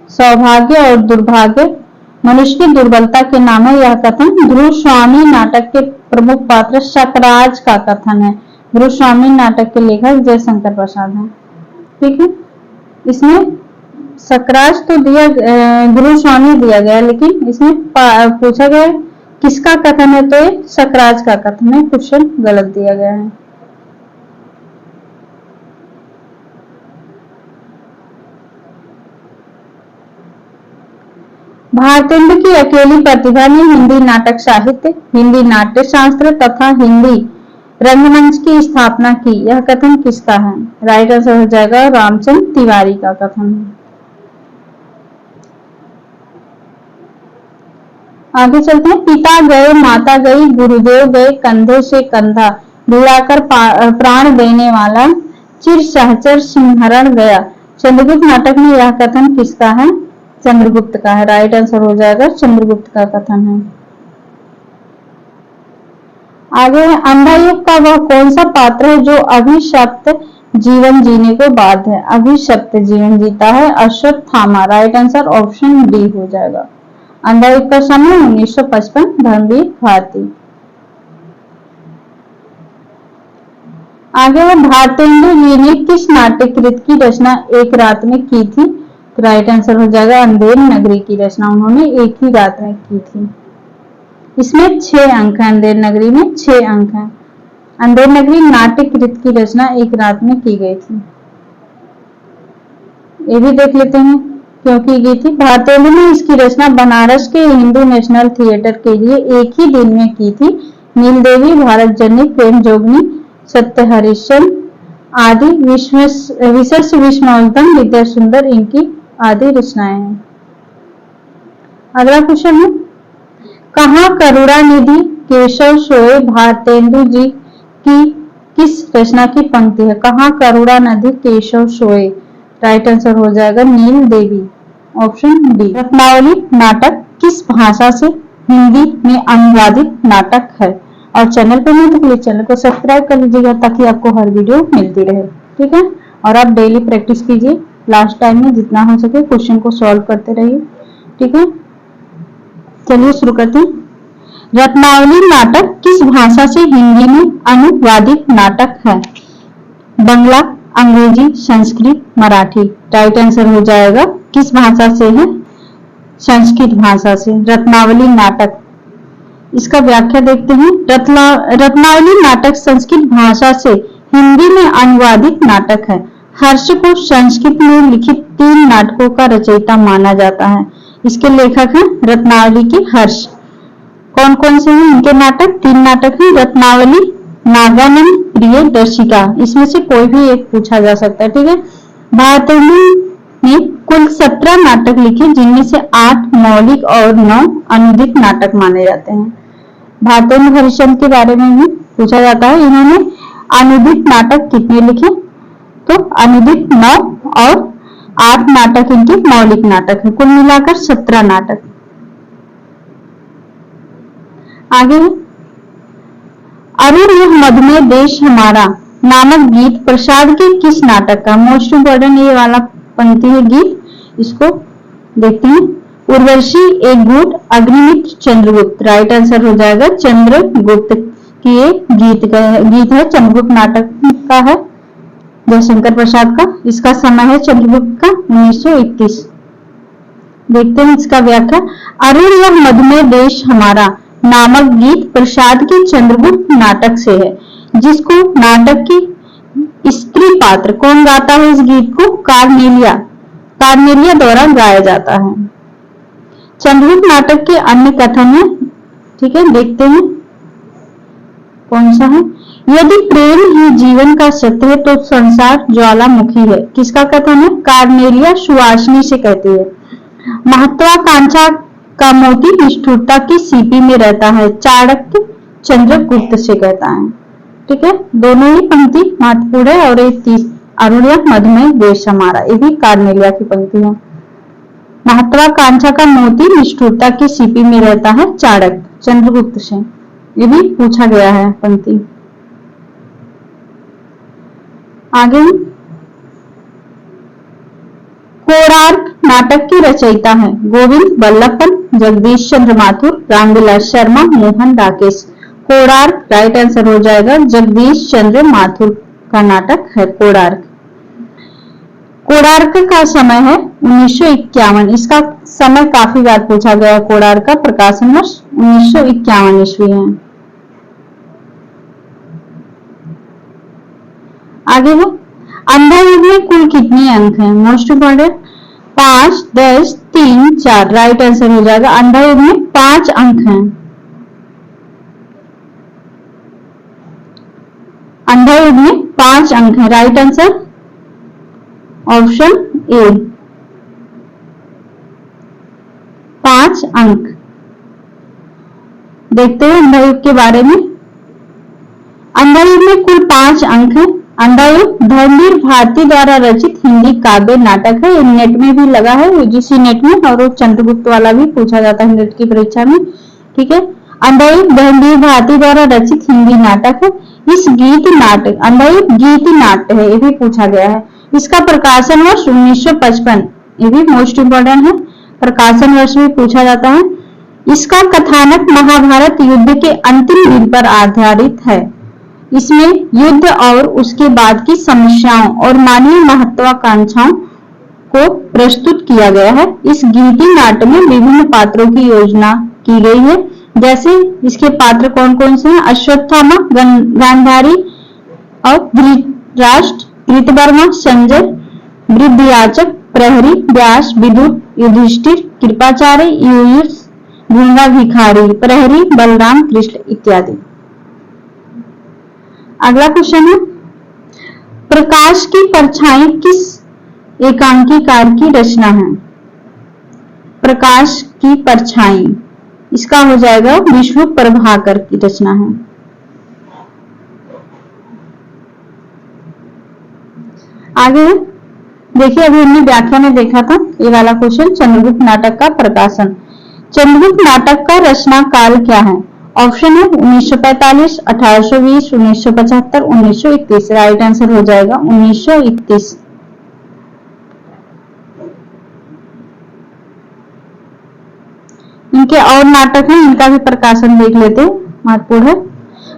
सौभाग्य और दुर्भाग्य मनुष्य की दुर्बलता के नाम है। यह कथन ध्रुव स्वामी नाटक के प्रमुख पात्र शकराज का कथन है। ध्रुव स्वामी नाटक के लेखक जयशंकर प्रसाद हैं, ठीक है। इसमें शकराज तो दिया, ध्रुव स्वामी दिया गया, लेकिन इसमें पूछा गया किसका कथन है, तो ये शकराज का कथन है। क्वेश्चन गलत दिया गया है। भारतेंदु की अकेली प्रतिभा ने हिंदी नाटक साहित्य, हिंदी नाट्य शास्त्र तथा हिंदी रंगमंच की स्थापना की। यह कथन किसका है? राइट आंसर हो जाएगा रामचंद्र तिवारी का कथन है। आगे चलते हैं। पिता गए, माता गई, गुरुदेव गए, कंधे से कंधा भिड़ाकर प्राण देने वाला चिर सहचर सिंहरण गया। चंद्रगुप्त नाटक में यह कथन किसका है? चंद्रगुप्त का है। राइट आंसर हो जाएगा चंद्रगुप्त का कथन है। आगे है, अंधा युग का वह कौन सा पात्र है जो अभिशप्त जीवन जीने को बाध्य है? अभिशप्त जीवन जीता है Ashwatthama. Right answer option D हो जाएगा। अंधा युग का समय 1955, धर्मवीर भारती। आगे है, भारतेंदु जी ने किस नाट्यकृत की रचना एक रात में की थी? राइट आंसर हो जाएगा अंधेर नगरी की रचना उन्होंने एक ही रात में की थी। इसमें 6 अंक है। अंधेर नगरी में 6 अंक हैं। अंधेर नगरी नाट्यकृत की रचना एक रात में की गई थी। ये भी देख लेते हैं क्यों की गई थी। भारतेंदु ने इसकी रचना बनारस के हिंदू नेशनल थिएटर के लिए एक ही दिन में की थी। नीलदेवी, भारत जननी, प्रेम जोगनी, सत्य हरिश्चंद्र आदि विशेष विस्मयोत्तम, विद्या सुंदर इनकी आदि रचनाएं हैं। अगला क्वेश्चन है, कहाँ करुणानिधि केशव सोए भारतेंदु जी की किस रचना की पंक्ति है? कहाँ करुणानिधि केशव सोए। राइट आंसर हो जाएगा नील देवी, ऑप्शन डी। रत्नावली नाटक किस भाषा से हिंदी में अनुवादित नाटक है? और चैनल पर नहीं तो प्लीज चैनल को सब्सक्राइब कर लीजिएगा ताकि आपको हर वीडियो मिलती रहे, ठीक है। और आप डेली प्रैक्टिस कीजिए। लास्ट टाइम में जितना हो सके क्वेश्चन को सॉल्व करते रहिए, ठीक है। चलिए शुरू करते हैं। रत्नावली नाटक किस भाषा से हिंदी में अनुवादित नाटक है? बंगला, अंग्रेजी, संस्कृत, मराठी। राइट आंसर हो जाएगा किस भाषा से है? संस्कृत भाषा से। रत्नावली नाटक, इसका व्याख्या देखते हैं। रत्नावली नाटक संस्कृत भाषा से हिंदी में अनुवादित नाटक है। हर्ष को संस्कृत में लिखित 3 नाटकों का रचयिता माना जाता है। इसके लेखक हैं रत्नावली के हर्ष। कौन कौन से हैं इनके नाटक? 3 नाटक हैं, रत्नावली, नागानंद, प्रिय दर्शिका। इसमें से कोई भी एक पूछा जा सकता है, ठीक है। भारतेंदु ने कुल 17 नाटक लिखे जिनमें से 8 मौलिक और 9 अनुदित नाटक माने जाते हैं। भारतेंदु हरिश्चंद्र के बारे में भी पूछा जाता है, इन्होंने अनुदित नाटक कितने लिखे? तो अनुदित 9 और 8 नाटक इनके मौलिक नाटक है। कुल मिलाकर 17 नाटक। आगे अरुण यह मधुमेह देश हमारा नामक गीत प्रसाद के किस नाटक का? मोस्ट इम्पोर्टेंट ये वाला पंक्ति है गीत, इसको देखते हैं। उर्वशी, एक गुट, अग्निमित्र, चंद्रगुप्त। राइट आंसर हो जाएगा चंद्रगुप्त की ये गीत है। चंद्रगुप्त नाटक का है जयशंकर प्रसाद का। इसका समय है चंद्रगुप्त का 1931। देखते हैं इसका व्याख्या। अरुण यह मधुमेह देश हमारा नामक गीत प्रसाद के चंद्रगुप्त नाटक से है, जिसको नाटक की स्त्री पात्र कौन गाता है? इस गीत को कार्नेलिया द्वारा गाया जाता है। चंद्रगुप्त नाटक के अन्य कथन है, ठीक है, देखते हैं कौन सा है। यदि प्रेम ही जीवन का सत्य है तो संसार ज्वालामुखी है। किसका कथन है? कार्नेलिया सुहासिनी से कहती है। महत्वाकांक्षा का मोती निष्ठुरता की सीपी में रहता है, चाणक्य चंद्रगुप्त से कहता है। ठीक है, दोनों ही पंक्ति महत्वपूर्ण है। और एक तीस अरुणिया मधुमेह देश हमारा, ये भी कार्नेलिया की पंक्ति है। महत्वाकांक्षा का मोती निष्ठुरता की सीपी में रहता है, चाणक्य चंद्रगुप्त से, ये भी पूछा गया है पंक्ति। आगे कोणार्क नाटक के रचयिता है गोविंद बल्लभ पंत, जगदीश चंद्र माथुर, रामविलास शर्मा, मोहन राकेश। कोणार्क राइट आंसर हो जाएगा, जगदीश चंद्र माथुर का नाटक है कोणार्क। कोणार्क का समय है 1951, इसका समय काफी बार पूछा गया। कोणार्क का प्रकाशन वर्ष 1951 ईस्वी है। आगे है अंधायुग में कुल कितने अंक हैं? मोस्ट इंपॉर्टेंट 5, 10, 3, 4 राइट आंसर हो जाएगा। अंधायुग में 5 अंक हैं। अंधायुग में 5 अंक हैं, राइट आंसर ऑप्शन ए 5 अंक। देखते हैं अंधायुग के बारे में। अंधायुग में कुल 5 अंक हैं। अंधायुग धर्मवीर भारती द्वारा रचित हिंदी काव्य नाटक है। ये नेट में भी लगा है, यूजीसी नेट में, और वो चंद्रगुप्त वाला भी पूछा जाता है नेट की परीक्षा में। ठीक है, अंधायुग धर्मवीर भारती द्वारा रचित हिंदी नाटक है। इस गीत नाटक अंधायुग गीत नाट्य है, ये भी पूछा गया है। इसका प्रकाशन वर्ष 1955, ये भी मोस्ट इंपोर्टेंट है, प्रकाशन वर्ष भी पूछा जाता है। इसका कथानक महाभारत युद्ध के अंतिम दिन पर आधारित है। इसमें युद्ध और उसके बाद की समस्याओं और मानवीय महत्वाकांक्षाओं को प्रस्तुत किया गया है। इस गीति नाट्य में विभिन्न पात्रों की योजना की गई है। जैसे इसके पात्र कौन कौन से हैं? अश्वत्थामा, गांधारी और धृतराष्ट्र, कृतवर्मा, संजय, वृद्धयाचक, प्रहरी, व्यास, विदुर, युधिष्ठिर, कृपाचार्य, युयुष, गूंगा भिखारी, प्रहरी, बलराम, कृष्ण इत्यादि। अगला क्वेश्चन है प्रकाश की परछाई किस एकांकीकार की रचना है? प्रकाश की परछाई, इसका हो जाएगा विष्णु प्रभाकर की रचना है। आगे देखिए, अभी हमने व्याख्या में देखा था ये वाला क्वेश्चन, चंद्रगुप्त नाटक का प्रकाशन। चंद्रगुप्त नाटक का रचना काल क्या है? ऑप्शन है 1945, 1820, 1975, 1931 राइट आंसर हो जाएगा 1931। इनके और नाटक हैं, इनका भी प्रकाशन देख लेते हैं, महत्वपूर्ण है।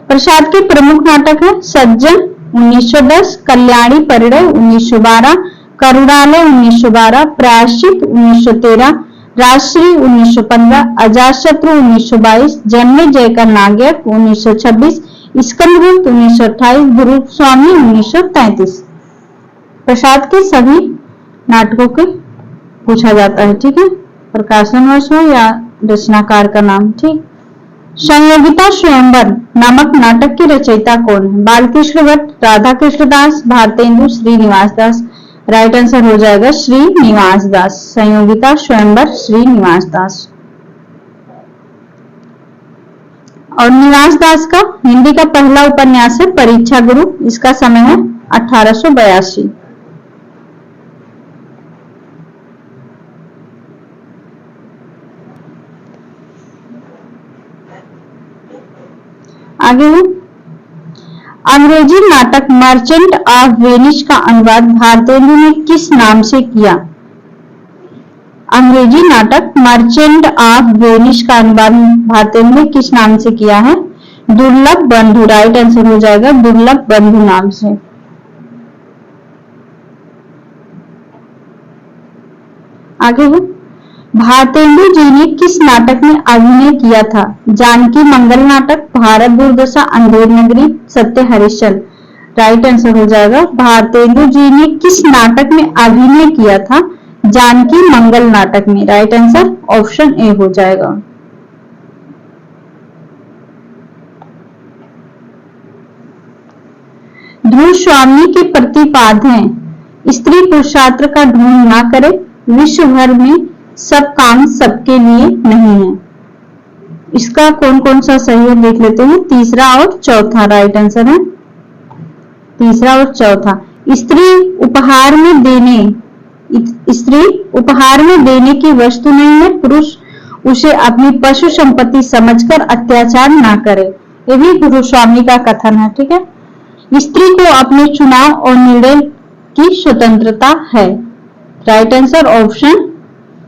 प्रसाद के प्रमुख नाटक है सज्जन 1910, कल्याणी परिणय 1912, करुणालय 1912, प्रायश्चित 1913, राजश्री 1915, अजातशत्रु 1922, जन्मेजय का नायक 1926, स्कंदगुप्त 1928, गुरुस्वामी 1933। प्रसाद के सभी नाटकों के पूछा जाता है। ठीक है, प्रकाशन वर्ष हो या रचनाकार का नाम। ठीक, संयोगिता स्वयंवर नामक नाटक के रचयिता कौन है? बालकृष्ण भट्ट, राधा कृष्ण दास, भारतेंदु, श्रीनिवास दास राइट आंसर हो जाएगा श्रीनिवास दास। संयोगिता स्वयंवर श्रीनिवास दास। और निवास दास का हिंदी का पहला उपन्यास है परीक्षा गुरु, इसका समय है 1882। आगे है अंग्रेजी नाटक मर्चेंट ऑफ वेनिस का अनुवाद भारतेंदु ने किस नाम से किया? अंग्रेजी नाटक मर्चेंट ऑफ वेनिस का अनुवाद भारतेंदु ने किस नाम से किया है? दुर्लभ बंधु राइट आंसर हो जाएगा दुर्लभ बंधु नाम से। आगे है भारतेंदु जी ने किस नाटक में अभिनय किया था? जानकी मंगल नाटक, भारत दुर्दशा, अंधेर नगरी, सत्य हरिश्चंद्र राइट आंसर हो जाएगा भारतेंदु जी ने किस नाटक में अभिनय किया था? जानकी मंगल नाटक में राइट आंसर ऑप्शन ए हो जाएगा। ध्रुव स्वामी के प्रतिपाद हैं स्त्री पुरुषार्थ का ढोंग ना करे, विश्व भर में सब काम सबके लिए नहीं है। इसका कौन कौन सा सही है देख लेते हैं। तीसरा और चौथा राइट आंसर है, तीसरा और चौथा। स्त्री उपहार में देने की वस्तु नहीं है, पुरुष उसे अपनी पशु संपत्ति समझकर अत्याचार ना करे। ये भी गुरुस्वामी का कथन है, ठीक है। स्त्री को अपने चुनाव और निर्णय की स्वतंत्रता है। राइट आंसर ऑप्शन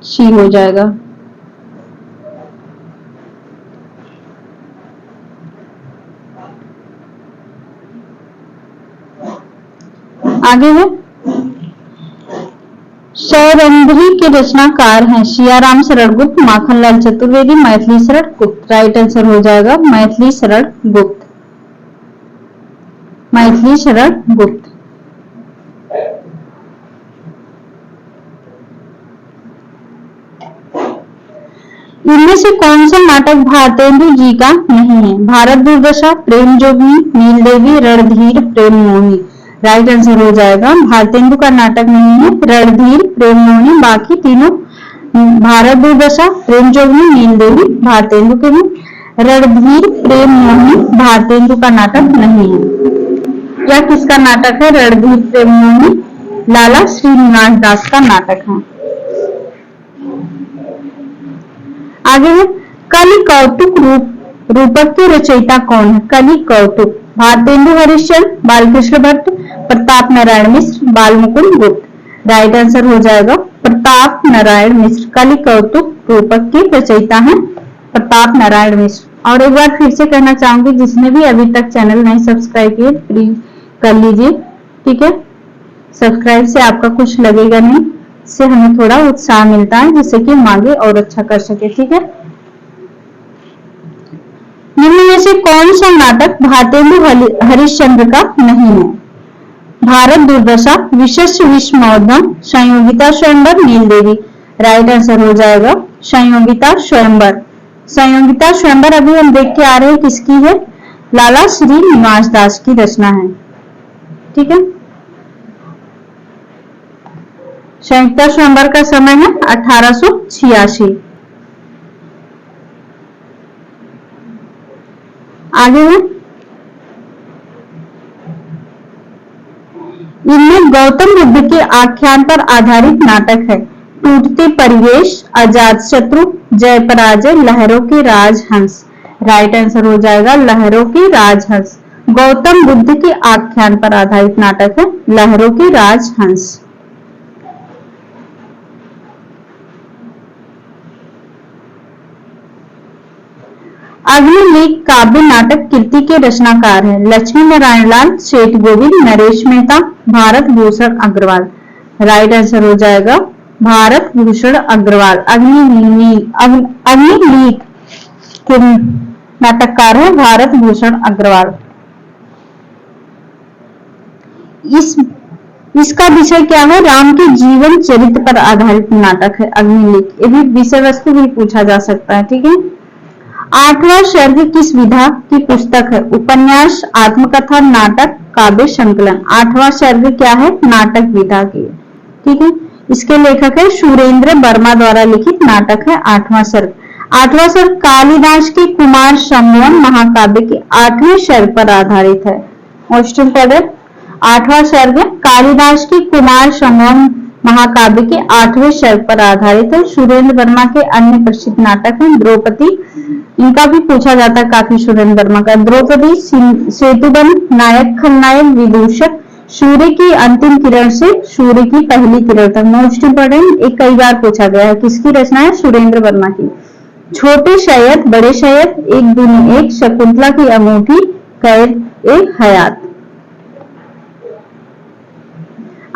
सी हो जाएगा। आगे है सौरंध्री के रचनाकार हैं सियाराम शरण गुप्त, माखनलाल चतुर्वेदी, मैथिली शरण गुप्त। राइट आंसर हो जाएगा मैथिली शरण गुप्त, मैथिली शरण गुप्त। इनमें से कौन सा नाटक भारतेंदु जी का नहीं है। भारत दुर्दशा, प्रेम जोगनी, नील देवी, रणधीर, प्रेम मोहिनी। राइट आंसर हो जाएगा भारतेंदु का नाटक नहीं है, रणधीर, प्रेम मोहिनी। बाकी तीनों भारत दुर्दशा, प्रेम जोगनी, नील देवी भारतेंदु के हैं। रणधीर, प्रेम मोहिनी भारतेंदु का नाटक नहीं है। यह किसका नाटक है? रणधीर प्रेम मोहिनी लाला श्रीनिवास दास का नाटक है। आगे है कलि कौतुक रूपक के रचयिता कौन है? कलि कौतुक भारतेंदु हरिश्चंद्र, बालकृष्ण भट्ट, प्रताप नारायण मिश्र, बालमुकुंद गुप्त। राइट आंसर हो जाएगा प्रताप नारायण मिश्र। कलि कौतुक रूपक के रचयिता हैं प्रताप नारायण मिश्र। और एक बार फिर से कहना चाहूंगी, जिसने भी अभी तक चैनल नहीं सब्सक्राइब किए प्लीज कर लीजिए, ठीक है। सब्सक्राइब से आपका कुछ लगेगा नहीं, इससे हमें थोड़ा उत्साह मिलता है जिससे कि हम आगे और अच्छा कर सके, ठीक है। निम्न में से कौन सा नाटक भारतेंदु हरिश्चंद्र का नहीं है? भारत दुर्दशा, विशेष विश्वमोद्धम, संयोगिता स्वयंवर, नील देवी। राइट आंसर हो जाएगा संयोगिता स्वयंवर। संयोगिता स्वयंवर अभी हम देख के आ रहे हैं किसकी है? लाला श्रीनिवास दास की रचना है, ठीक है। संयुक्ता स्वयंवर का समय है 1886। आगे है इनमें गौतम बुद्ध के आख्यान पर आधारित नाटक है। टूटते परिवेश, अजात शत्रु, जय पराजय, लहरों के राजहंस। राइट आंसर हो जाएगा लहरों के राजहंस। गौतम बुद्ध के आख्यान पर आधारित नाटक है लहरों के राजहंस। अग्निलेख काव्य नाटक कृति के रचनाकार हैं लक्ष्मी नारायण लाल, सेठ गोविंद, नरेश मेहता, भारत भूषण अग्रवाल। राइट आंसर हो जाएगा भारत भूषण अग्रवाल। अग्निलेख के नाटककार है भारत भूषण अग्रवाल। इसका विषय क्या है? राम के जीवन चरित्र पर आधारित नाटक है अग्निलेख। ये भी विषय वस्तु भी पूछा जा सकता है, ठीक है। आठवां सर्ग किस विधा की पुस्तक है? उपन्यास, आत्मकथा, नाटक, काव्य संकलन। आठवां सर्ग क्या है? नाटक विधा की, ठीक है। इसके लेखक है सुरेंद्र वर्मा द्वारा लिखित नाटक है आठवां सर्ग। आठवां सर्ग कालिदास के कुमार संभवम महाकाव्य के 8वें सर्ग पर आधारित है। मोस्ट इंपोर्टेंट, आठवां सर्ग कालिदास के कुमार संभवम महाकाव्य के 8वें सर्ग पर आधारित है। सुरेंद्र वर्मा के अन्य प्रसिद्ध नाटक हैं द्रौपदी, इनका भी पूछा जाता है काफी सुरेंद्र वर्मा का। द्रौपदी, सेतुबंध, नायक खलनायक, विदूषक, सूर्य की अंतिम किरण से सूर्य की पहली किरण तक। मोस्ट इंपोर्टेंट, एक कई बार पूछा गया है। किसकी रचना है? सुरेंद्र वर्मा की। छोटे शयद, बड़े शयद, एक दूनी एक, शकुंतला की अमूठी, कैद ए हयात।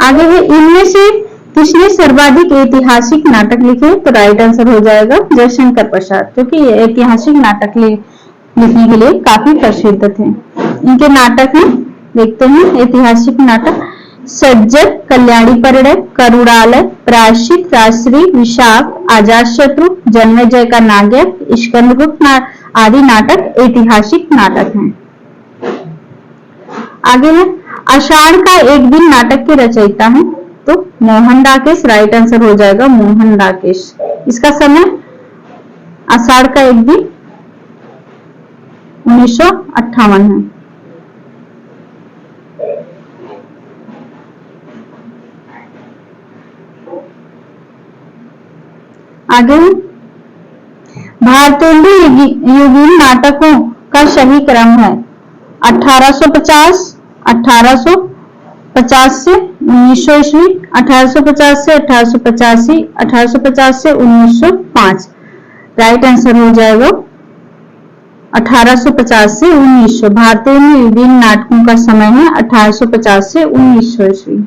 आगे है इनमें से किसने सर्वाधिक ऐतिहासिक नाटक लिखे? तो राइट आंसर हो जाएगा जयशंकर प्रसाद, क्योंकि ये ऐतिहासिक नाटक लिखने के लिए काफी प्रसिद्ध थे। इनके नाटक हैं, देखते हैं ऐतिहासिक नाटक। सज्जन, कल्याणी परिणय, करुणालय, प्रायश्चित, राजश्री, विशाख, अजातशत्रु, जन्मेजय का नायक, स्कंदगुप्त आदि नाटक ऐतिहासिक नाटक हैं। आगे है आषाढ़ का एक दिन नाटक के रचयिता हैं तो मोहन राकेश। राइट आंसर हो जाएगा मोहन राकेश। इसका समय आषाढ़ का एक दिन 1958 है। आगे भारतेंदु युगीन नाटकों का सही क्रम है 1850, 1850 से 1900 ईस्वी, 1850 से 1885, 1850 से 1905। राइट आंसर हो जाएगा 1850 से 1900। भारतीय में विभिन्न नाटकों का समय है 1850 से 1900 ईस्वी।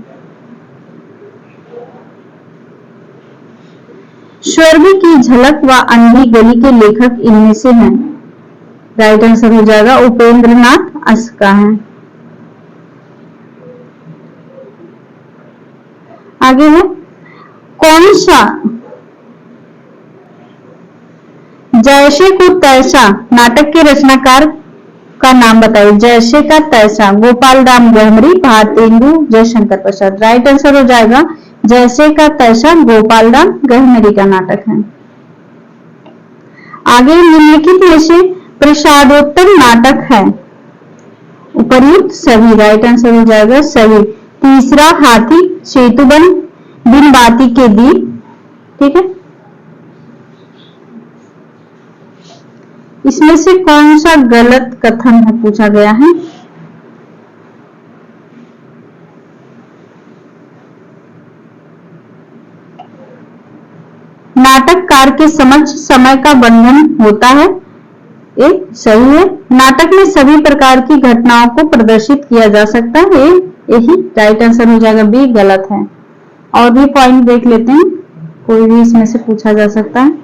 स्वर्ग की झलक व अंधी गली के लेखक इनमें से हैं। राइट आंसर हो जाएगा उपेंद्रनाथ अस्का है। आगे है कौन सा जैसे को तैसा नाटक के रचनाकार का नाम बताइए। जैसे का तैसा गोपाल राम गहमरी, भारतेंदु, जयशंकर प्रसाद। राइट आंसर हो जाएगा जैसे का तैसा गोपाल राम गहमरी का नाटक है। आगे निम्नलिखित में से प्रसादोत्तर नाटक है उपर्युक्त सभी। राइट आंसर हो जाएगा सभी। तीसरा हाथी सेतुबंद, बिन बाती के दीप। ठीक है, इसमें से कौन सा गलत कथन है पूछा गया है। नाटककार के समक्ष समय का बंधन होता है, ये सही है। नाटक में सभी प्रकार की घटनाओं को प्रदर्शित किया जा सकता है, यही राइट आंसर हो जाएगा। बी गलत है। और भी पॉइंट देख लेते हैं, कोई भी इसमें से पूछा जा सकता है।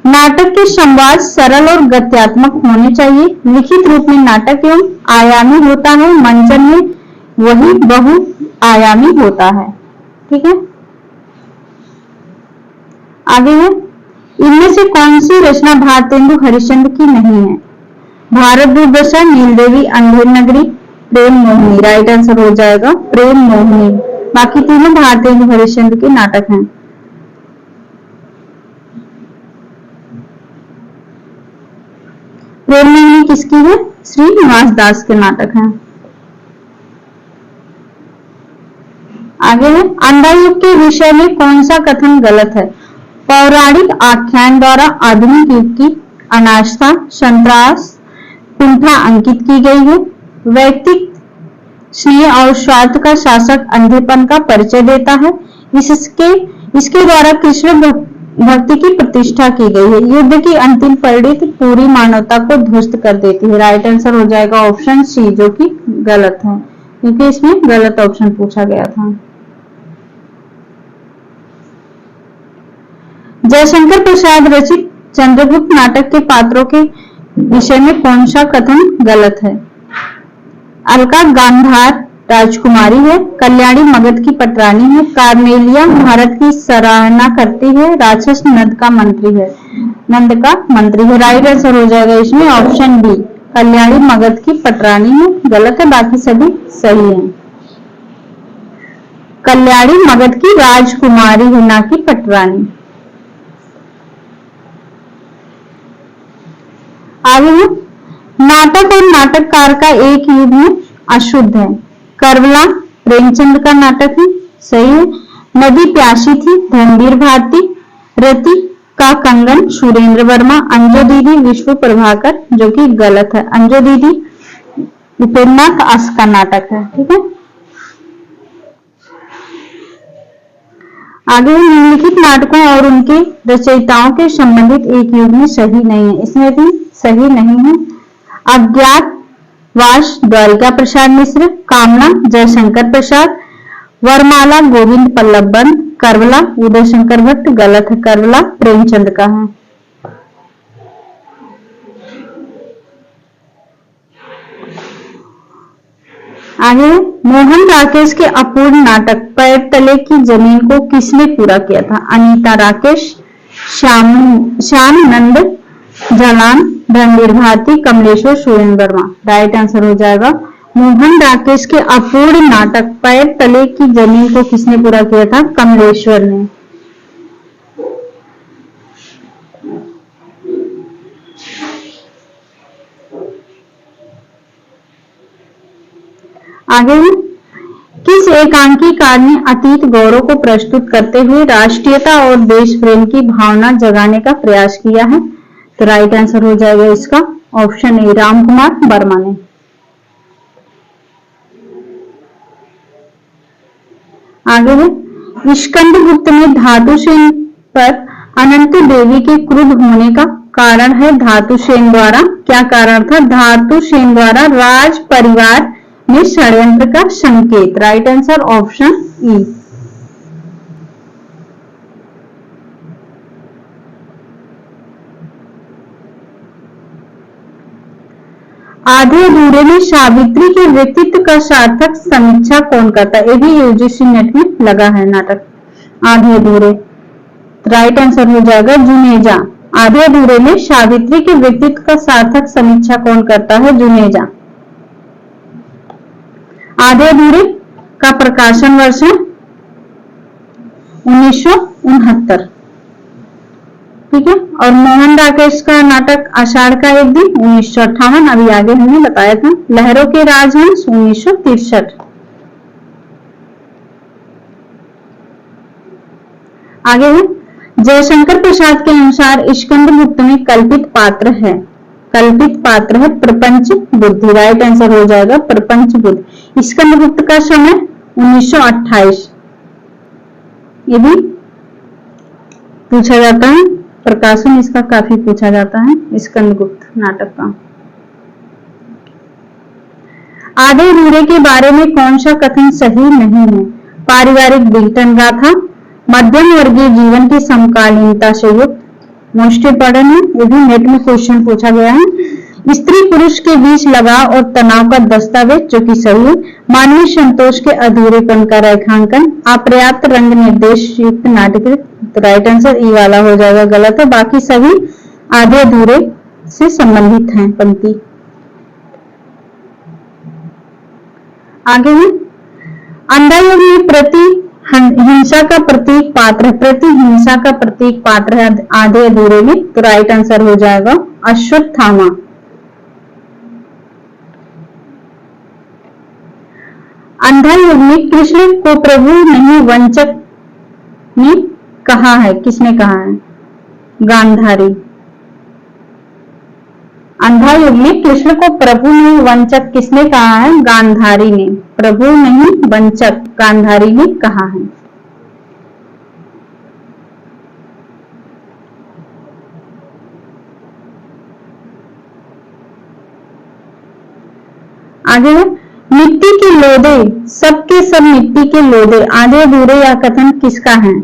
नाटक के संवाद सरल और गत्यात्मक होने चाहिए। लिखित रूप में नाटक एवं आयामी होता है, मंचन में वही बहुआयामी होता है। ठीक है, आगे है इनमें से कौन सी रचना भारतेंदु हरिश्चंद्र की नहीं है। भारत दुर्दशा, नीलदेवी, अंधेर नगरी, प्रेम मोहिनी। राइट आंसर हो जाएगा प्रेम मोहिनी। बाकी तीनों भारतेंदु हरिश्चंद्र के नाटक हैं। प्रेम मोहिनी किसकी है? श्रीनिवास दास के नाटक हैं। आगे है अंधा युग के विषय में कौन सा कथन गलत है। पौराणिक आख्यान द्वारा आधुनिक युग की अनास्था, संतरास, कुंठा अंकित की गई है। व्यक्तिक स्नेह और स्वार्थ का शासक अंधेपन का परिचय देता है। इसके द्वारा कृष्ण भक्ति की प्रतिष्ठा की गई है। युद्ध की अंतिम परिणति पूरी मानवता को ध्वस्त कर देती है। राइट आंसर हो जाएगा ऑप्शन सी, जो कि गलत है क्योंकि इसमें गलत ऑप्शन पूछा गया था। जयशंकर प्रसाद रचित चंद्रगुप्त नाटक के पात्रों के विषय में कौन सा कथन गलत है। अलका गांधार राजकुमारी है, कल्याणी मगध की पटरानी है, कार्नेलिया भारत की सराहना करती है, राक्षस नंद का मंत्री है। राइट आंसर हो जाएगा इसमें ऑप्शन बी, कल्याणी मगध की पटरानी है। गलत है, बाकी सभी सही है। कल्याणी मगध की राजकुमारी है, ना कि पटरानी। आगे है नाटक और नाटककार का एक युग में अशुद्ध है। करबला प्रेमचंद का नाटक है, सही है। नदी प्यासी थी, धर्मवीर भारती। रति का कंगन सुरेंद्र वर्मा। अंजो दीदी विश्व प्रभाकर, जो कि गलत है। अंजो दीदी उपेंद्रनाथ अस्का का नाटक है। ठीक है, आगे निम्नलिखित नाटकों और उनके रचयिताओं के संबंधित एक युग में सही नहीं है। इसमें भी सही नहीं है। अज्ञातवास द्वारिका प्रसाद मिश्र, कामना जयशंकर प्रसाद, वरमाला गोविंद पल्लव बंद, करबला उदय शंकर भट्ट। गलत है, करबला प्रेमचंद का है। आगे मोहन राकेश के अपूर्ण नाटक पैर तले की जमीन को किसने पूरा किया था। अनीता राकेश, श्याम नंद जलान, रणवीर भारती, कमलेश्वर, सुरेंद्र वर्मा। राइट आंसर हो जाएगा मोहन राकेश के अपूर्ण नाटक पैर तले की जमीन को किसने पूरा किया था। कमलेश्वर ने। आगे है, किस एकांकीकार ने अतीत गौरव को प्रस्तुत करते हुए राष्ट्रीयता और देश प्रेम की भावना जगाने का प्रयास किया है? तो राइट आंसर हो जाएगा इसका ऑप्शन ए, राम कुमार वर्मा ने। आगे है, स्कंदगुप्त ने धातुसेन पर अनंत देवी के क्रुद्ध होने का कारण है धातुसेन द्वारा, क्या कारण था? धातुसेन द्वारा राज परिवार में षड्यंत्र का संकेत। Right answer option E. आधे अधूरे में सावित्री के व्यक्तित्व का सार्थक समीक्षा कौन करता है? ये भी यूजीसी नेट में लगा है नाटक आधे अधूरे। राइट आंसर हो जाएगा जुनेजा। आधे अधूरे में सावित्री के व्यक्तित्व का सार्थक समीक्षा कौन करता है? जुनेजा। आधे अधूरे का प्रकाशन वर्ष है 1969, ठीक है। और मोहन राकेश का नाटक आषाढ़ का एक दिन 1958, अभी आगे हमने बताया था। लहरों के राजहंस 1963। आगे है, जयशंकर प्रसाद के अनुसार स्कंदगुप्त में कल्पित पात्र है प्रपंच बुद्धि। राइट आंसर हो जाएगा प्रपंच बुद्धि। स्कंदगुप्त का समय 1928, ये भी पूछा जाता है, प्रकाशन इसका काफी पूछा जाता है स्कंदगुप्त नाटक का। आधे अधूरे के बारे में कौन सा कथन सही नहीं है? पारिवारिक विघटन गाथा, मध्यम वर्गीय जीवन की समकालीनता से युक्त, मोस्ट इंपॉर्टेंट है, ये भी नेट में क्वेश्चन पूछा गया है। स्त्री पुरुष के बीच लगाव और तनाव का दस्तावेज, जो कि सही है। मानवीय संतोष के अधूरेपन का रेखांकन, अपर्याप्त रंग निर्देश युक्त नाटक। तो राइट आंसर ई वाला हो जाएगा, गलत है। बाकी सभी आधे अधूरे से संबंधित हैं पंक्ति। आगे है, अंधा युग में हिंसा का प्रतीक पात्र है आधे अधूरे में। तो राइट आंसर हो जाएगा अश्वत्थामा। अंधा युग में कृष्ण को प्रभु नहीं वंचक ने कहा है, किसने कहा है? गांधारी। अंधा युग में कृष्ण को प्रभु नहीं वंचक किसने कहा है? गांधारी ने। प्रभु नहीं वंचक गांधारी ने कहा है। आगे है, मिट्टी के लोदे सबके सब मिट्टी के लोदे आधे अधूरे या कथन किसका है?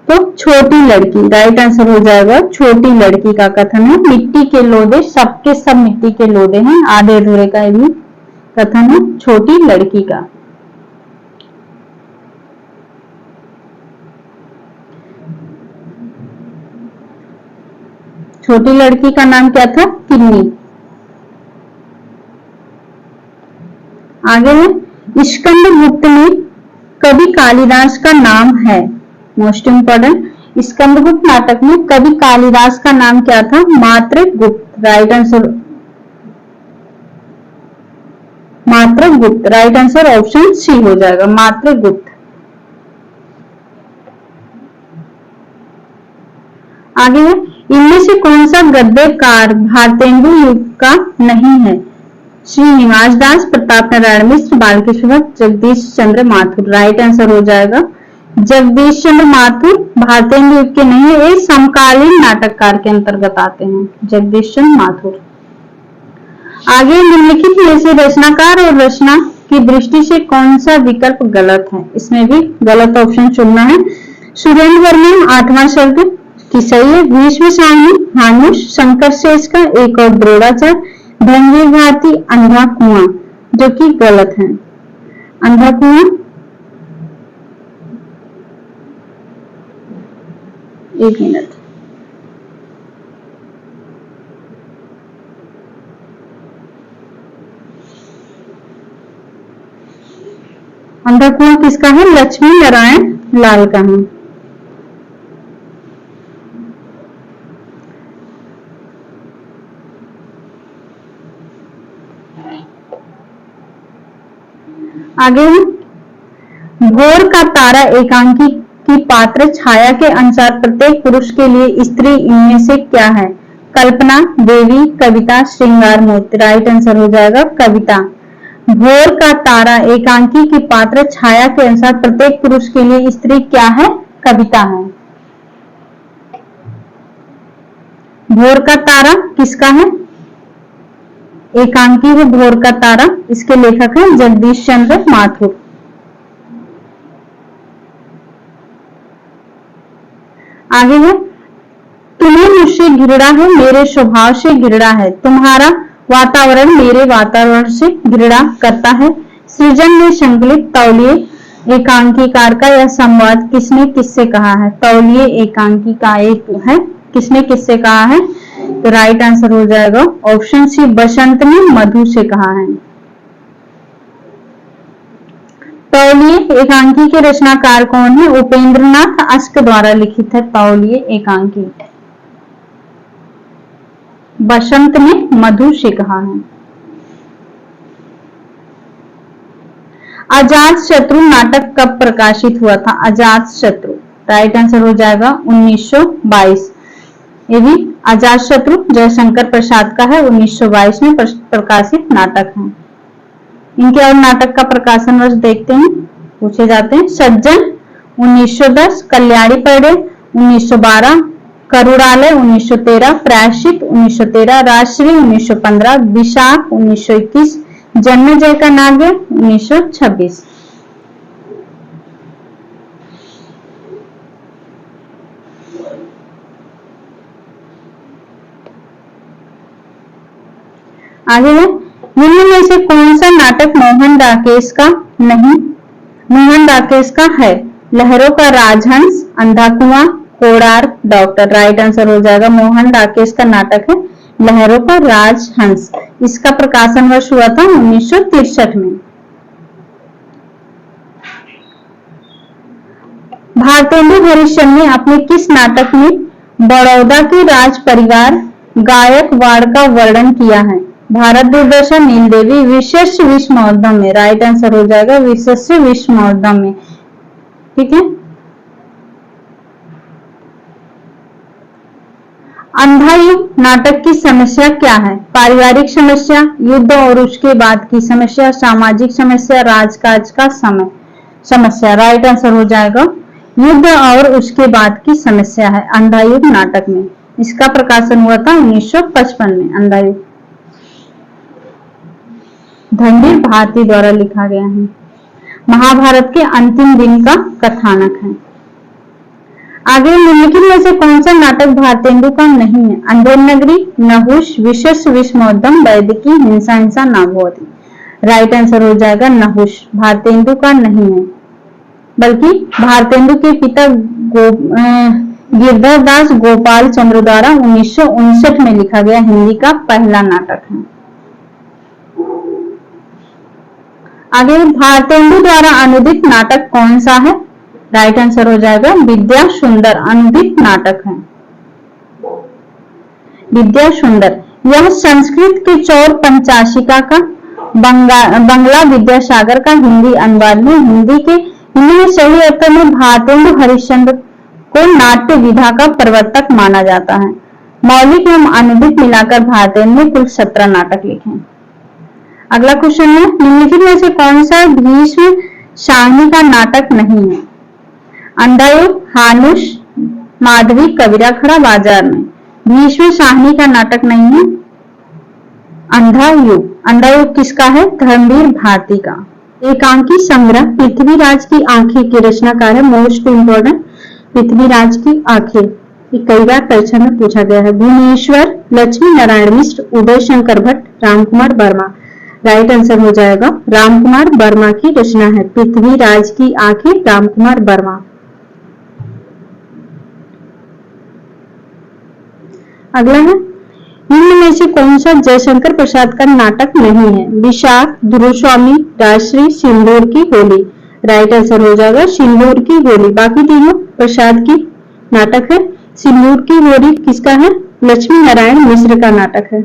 तो छोटी लड़की। राइट आंसर हो जाएगा छोटी लड़की का कथन है। मिट्टी के लोदे सबके सब मिट्टी के लोदे हैं, आधे अधूरे का भी कथन है छोटी लड़की का। छोटी लड़की का नाम क्या था? किन्नी। आगे है, स्कंदगुप्त में कवि कालिदास का नाम है, मोस्ट इंपॉर्टेंट। स्कंदगुप्त नाटक में कवि कालिदास का नाम क्या था? Matrigupta. Right answer Matrigupta. Right answer option C हो जाएगा मात्रगुप्त। आगे है, इनमें से कौन सा गद्यकार भारतेंदु युग का नहीं है? श्रीनिवास दास, प्रताप नारायण मिश्र, बालकृष्ण भट्ट, जगदीश चंद्र माथुर। राइट आंसर हो जाएगा जगदीश चंद्र माथुर भारतेंदु युग के नहीं है, ये समकालीन नाटककार के अंतर्गत आते हैं जगदीश चंद्र माथुर। आगे निम्नलिखित में से रचनाकार और रचना की दृष्टि से कौन सा विकल्प गलत है? इसमें भी गलत ऑप्शन चुनना है। सुरेंद्र वर्मा 8वां शब्द की सही है। भीष्म साहनी, हानुष, शंकर शेष का एक और द्रोणाचार्य, धनवीर भारती, अंधा कुआं, जो कि गलत है। अंधा कुआं, एक मिनट, अंधा कुआं किसका है? लक्ष्मी नारायण लाल का है। आगे है भोर का तारा एकांकी की पात्र छाया के अनुसार प्रत्येक पुरुष के लिए स्त्री इनमें से क्या है? कल्पना, देवी, कविता, श्रृंगार मूर्ति। राइट आंसर हो जाएगा कविता। भोर का तारा एकांकी की पात्र छाया के अनुसार प्रत्येक पुरुष के लिए स्त्री क्या है? कविता है। भोर का तारा किसका है? एकांकी है भोर का तारा। इसके लेखक हैं जगदीश चंद्र माथुर। आगे है तुम्हें मुझसे घृणा है, मेरे स्वभाव से घृणा है, तुम्हारा वातावरण मेरे वातावरण से घृणा करता है। सृजन में संकलित तौलिए एकांकीकार का यह संवाद किसने किससे कहा है? तौलिए एकांकी का एक है, किसने किससे कहा है? तो राइट आंसर हो जाएगा ऑप्शन सी, बसंत ने मधु से कहा है। तौलिए एकांकी के रचनाकार कौन है? उपेंद्रनाथ अश्क द्वारा लिखित है तौलिए एकांकी। बसंत ने मधु से कहा है। अजातशत्रु नाटक कब प्रकाशित हुआ था? अजातशत्रु राइट आंसर हो जाएगा 1922। ये भी अजातशत्रु जयशंकर प्रसाद का है, 1922 में प्रकाशित नाटक है। इनके और नाटक का प्रकाशन वर्ष देखते हैं, पूछे जाते हैं। सज्जन 1910, कल्याणी पड़े 1912, करुणालय 1913, प्रायश्चित 1913, राजश्री 1915, विशाख 1921, जन्मजय का नाग्य 1926। आगे है निम्न में से कौन सा नाटक मोहन राकेश का नहीं? मोहन राकेश का है लहरों का राजहंस, अंधा कुआं, कोणार्क, डॉक्टर। राइट आंसर हो जाएगा मोहन राकेश का नाटक है लहरों का राजहंस। इसका प्रकाशन वर्ष हुआ था 1963 में। भारतेंदु हरिश्चंद्र ने अपने किस नाटक में बड़ौदा के राज परिवार गायकवाड़ का वर्णन किया है? भारत दूरदर्शन, नीलदेवी, विशेष विश्व महोत्सव में। राइट आंसर हो जाएगा विशेष विश्व महोत्सव में। ठीक है। अंधा युग नाटक की समस्या क्या है? पारिवारिक समस्या, युद्ध और उसके बाद की समस्या, सामाजिक समस्या, राजकाज का समस्या। राइट आंसर हो जाएगा युद्ध और उसके बाद की समस्या है अंधा युग नाटक में। इसका प्रकाशन हुआ था 1955 में। अंधा युग धनवीर भारती द्वारा लिखा गया है। महाभारत के अंतिम दिन का कथानक है। आगे निम्नलिखित में से कौन सा नाटक भारतेंदु का नहीं है? अंधेर नगरी, नहुष, विशेष विश्वमोद्यम, वैदिकी, हिंसा हिंसा नाभवती। राइट आंसर हो जाएगा नहुष, भारतेंदु का नहीं है। बल्कि भारतेंदु के पिता गिरधर दास गोपाल चंद्र द्वारा 1959 में लिखा गया हिंदी का पहला नाटक है। आगे भारतेंदु द्वारा अनुदित नाटक कौन सा है? राइट आंसर हो जाएगा विद्या सुंदर अनुदित नाटक है। विद्या सुंदर यह संस्कृत के चौर पंचाशिका का बंगला विद्यासागर का हिंदी अनुवाद में हिंदी में सही अर्थों में भारतेंदु हरिश्चंद्र को नाट्य विधा का प्रवर्तक माना जाता है। मौलिक एवं अनुदित मिलाकर भारतेंदु ने कुल 17 नाटक लिखे हैं। अगला क्वेश्चन है निम्नलिखित में से कौन सा भीष्म शाहनी का नाटक नहीं है? अंधायुग, हानुष, माधवी, कबीरा खड़ा बाजार में। भीष्म शाहनी का नाटक नहीं है अंधा युग। अंधा युग किसका है? धर्मवीर भारती का। एकांकी संग्रह पृथ्वीराज की आंखें के रचनाकार है। मोस्ट इंपोर्टेंट पृथ्वीराज की आंखें, कई बार परीक्षा में पूछा गया है। भुवनेश्वर, लक्ष्मी नारायण मिश्र, उदय शंकर भट्ट, रामकुमार वर्मा। राइट आंसर हो जाएगा रामकुमार वर्मा की रचना है पृथ्वीराज की आंखें, रामकुमार वर्मा। अगला है निम्न में से कौन सा जयशंकर प्रसाद का नाटक नहीं है? विशाख, ध्रुवस्वामी, राजश्री, सिंदूर की होली। राइट आंसर हो जाएगा सिंदूर की होली। बाकी तीनों प्रसाद की नाटक है। सिंदूर की होली किसका है? लक्ष्मी नारायण मिश्र का नाटक है।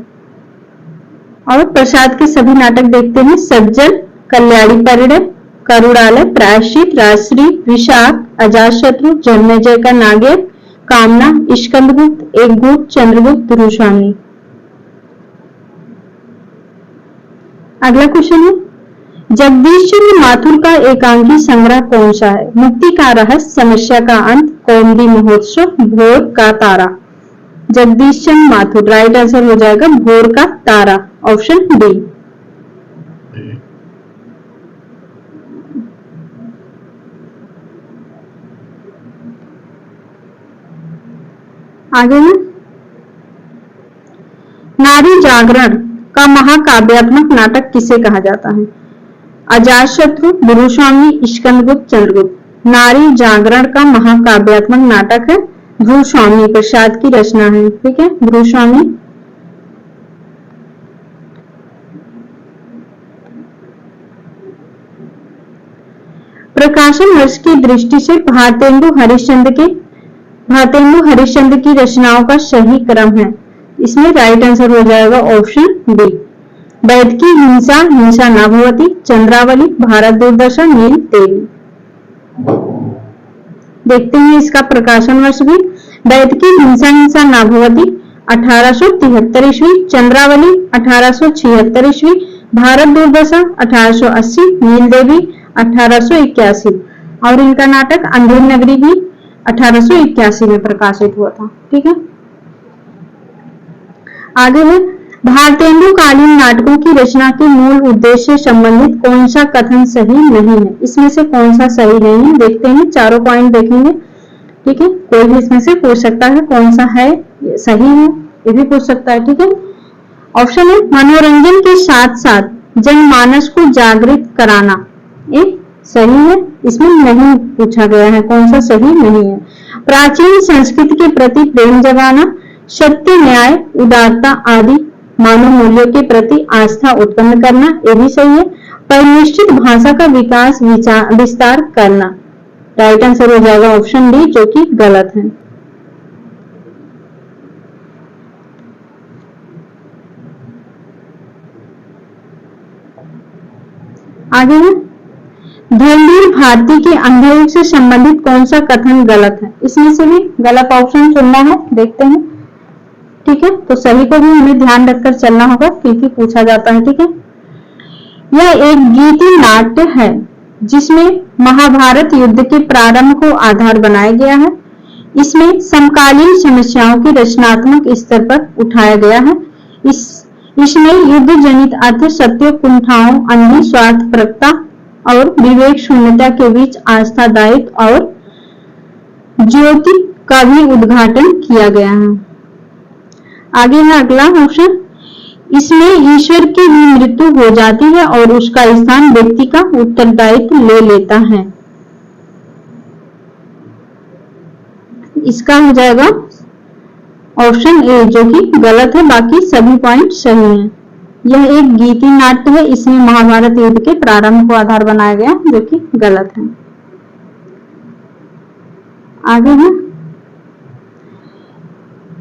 और प्रसाद के सभी नाटक देखते हैं। सज्जन, कल्याणी परिणय, करुड़ालय, प्रायश्चित, राजश्री, विशाख, अजातशत्रु, जन्मेजय का नागयज्ञ, कामना, स्कंदगुप्त, एकभूत, चंद्रगुप्त, रुशामी। अगला क्वेश्चन है, जगदीश चंद्र माथुर का एकांकी संग्रह कौन सा है? मुक्ति का रहस्य, समस्या का अंत, कौमुदी महोत्सव, भोर का तारा। जगदीश चंद्र माथुर, राइट आंसर हो जाएगा भोर का तारा, ऑप्शन डी। आगे है, नारी जागरण का महाकाव्यात्मक नाटक किसे कहा जाता है? अजातशत्रु, गुरुस्वामी, स्कंदगुप्त, चंद्रगुप्त। नारी जागरण का महाकाव्यात्मक नाटक है गुरुस्वामी प्रसाद की रचना है, ठीक है, गुरुस्वामी। प्रकाशन वर्ष की दृष्टि से भारतेंदु हरिश्चंद्र की रचनाओं का सही क्रम है, इसमें राइट आंसर हो जाएगा ऑप्शन बी। वैद की हिंसा, हिंसा न भवती, चंद्रावली, भारत दुर्दशा, नील देवी। देखते हैं इसका प्रकाशन वर्ष भी। वैद की हिंसा, हिंसा न भवती 1873 ईस्वी, चंद्रावली 1876 ईस्वी, भारत दुर्दशा 1880, नील देवी 1881 और इनका नाटक अंधेर नगरी भी 1881 में प्रकाशित हुआ था, ठीक है। आगे है, भारतेंदु कालीन नाटकों की रचना के मूल उद्देश्य से संबंधित कौन सा कथन सही नहीं है? इसमें से कौन सा सही नहीं है? देखते हैं, चारों पॉइंट देखेंगे, ठीक है। कोई भी इसमें से पूछ सकता है कौन सा है सही है, ये भी पूछ सकता है, ठीक है। ऑप्शन है, मनोरंजन के साथ साथ जनमानस को जागृत कराना, ये सही है, इसमें नहीं पूछा गया है कौन सा सही नहीं है। प्राचीन संस्कृति के प्रति प्रेम जगाना, सत्य, न्याय, उदारता आदि मानव मूल्यों के प्रति आस्था उत्पन्न करना, ये भी सही है। परिनिष्ठित भाषा का विकास विस्तार करना, राइट आंसर हो जाएगा ऑप्शन डी, जो कि गलत है। आगे है, धर्मवीर भारती के अंधयोग से संबंधित कौन सा कथन गलत है? इसमें से भी गलत ऑप्शन चुनना है, देखते हैं, ठीक है। तो सभी को भी हमें ध्यान रखकर चलना होगा क्योंकि पूछा जाता है, ठीक है। यह एक गीति नाट्य है जिसमें महाभारत युद्ध के प्रारंभ को आधार बनाया गया है। इसमें समकालीन समस्याओं की रचनात्मक स्तर पर उठाया गया है। इसमें युद्ध जनित अर्थ, सत्य कुंठाओं, अंधी स्वार्थपरकता और विवेक शून्यता के बीच आस्था, दायित्व और ज्योति का भी उद्घाटन किया गया है। आगे है अगला ऑप्शन, इसमें ईश्वर की भी मृत्यु हो जाती है और उसका स्थान व्यक्ति का उत्तरदायित्व ले लेता है। इसका हो जाएगा ऑप्शन ए, जो कि गलत है, बाकी सभी पॉइंट सही हैं। यह एक गीति नाट्य है, इसमें महाभारत युद्ध के प्रारंभ को आधार बनाया गया, जो कि गलत है। आगे है,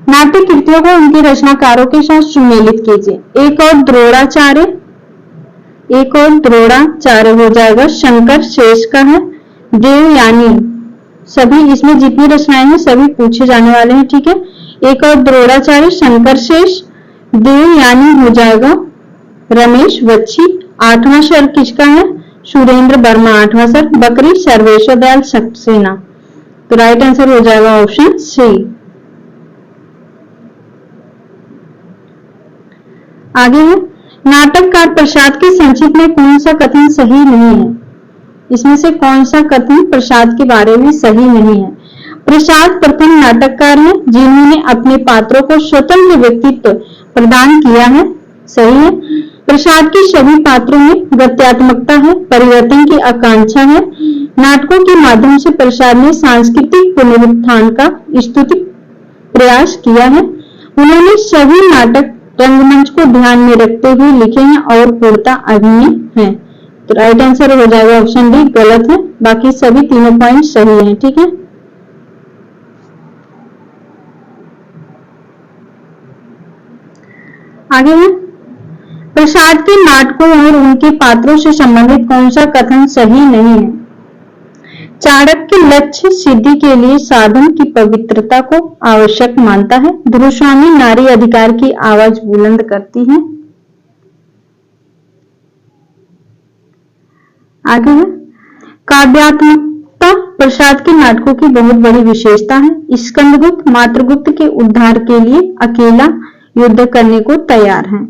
नाट्य कृतियों को उनके रचनाकारों के साथ सुमेलित कीजिए। एक और द्रोणाचार्य हो जाएगा शंकर शेष का है। देवयानी, सभी इसमें जितनी रचनाएं हैं सभी पूछे जाने वाले हैं, ठीक है। एक और द्रोणाचार्य, शंकर शेष, देवयानी हो जाएगा रमेश बच्ची। 8वां स्वर किसका है? सुरेंद्र वर्मा 8वां स्वर। बकरी, सर्वेश्वर दयाल सक्सेना। तो राइट आंसर हो जाएगा ऑप्शन सी। आगे है, नाटककार प्रसाद के संक्षिप्त में कौन सा कथन सही नहीं है? इसमें से कौन सा कथन प्रसाद के बारे में सही नहीं है? प्रसाद प्रथम नाटककार हैं जिन्होंने अपने पात्रों को स्वतंत्र व्यक्तित्व प्रदान किया है, सही है। प्रसाद के सभी पात्रों में गत्यात्मकता है, परिवर्तन की आकांक्षा है। नाटकों के माध्यम से प्रसाद ने सांस्कृतिक पुनरुत्थान का स्तुति प्रयास किया है। उन्होंने सभी नाटक रंगमंच को ध्यान में रखते हुए लिखे हैं और पूर्णता अभिनय है। तो राइट आंसर हो जाएगा ऑप्शन डी, गलत है, बाकी सभी तीनों पॉइंट सही हैं, ठीक है। आगे है, प्रसाद के नाटकों और उनके पात्रों से संबंधित कौन सा कथन सही नहीं है? चाणक्य लक्ष्य सिद्धि के लिए साधन की पवित्रता को आवश्यक मानता है। ध्रुवस्वामी नारी अधिकार की आवाज बुलंद करती है। आगे है काव्यात्मकता प्रसाद के नाटकों की बहुत बड़ी विशेषता है। स्कंदगुप्त मातृगुप्त के उद्धार के लिए अकेला युद्ध करने को तैयार है।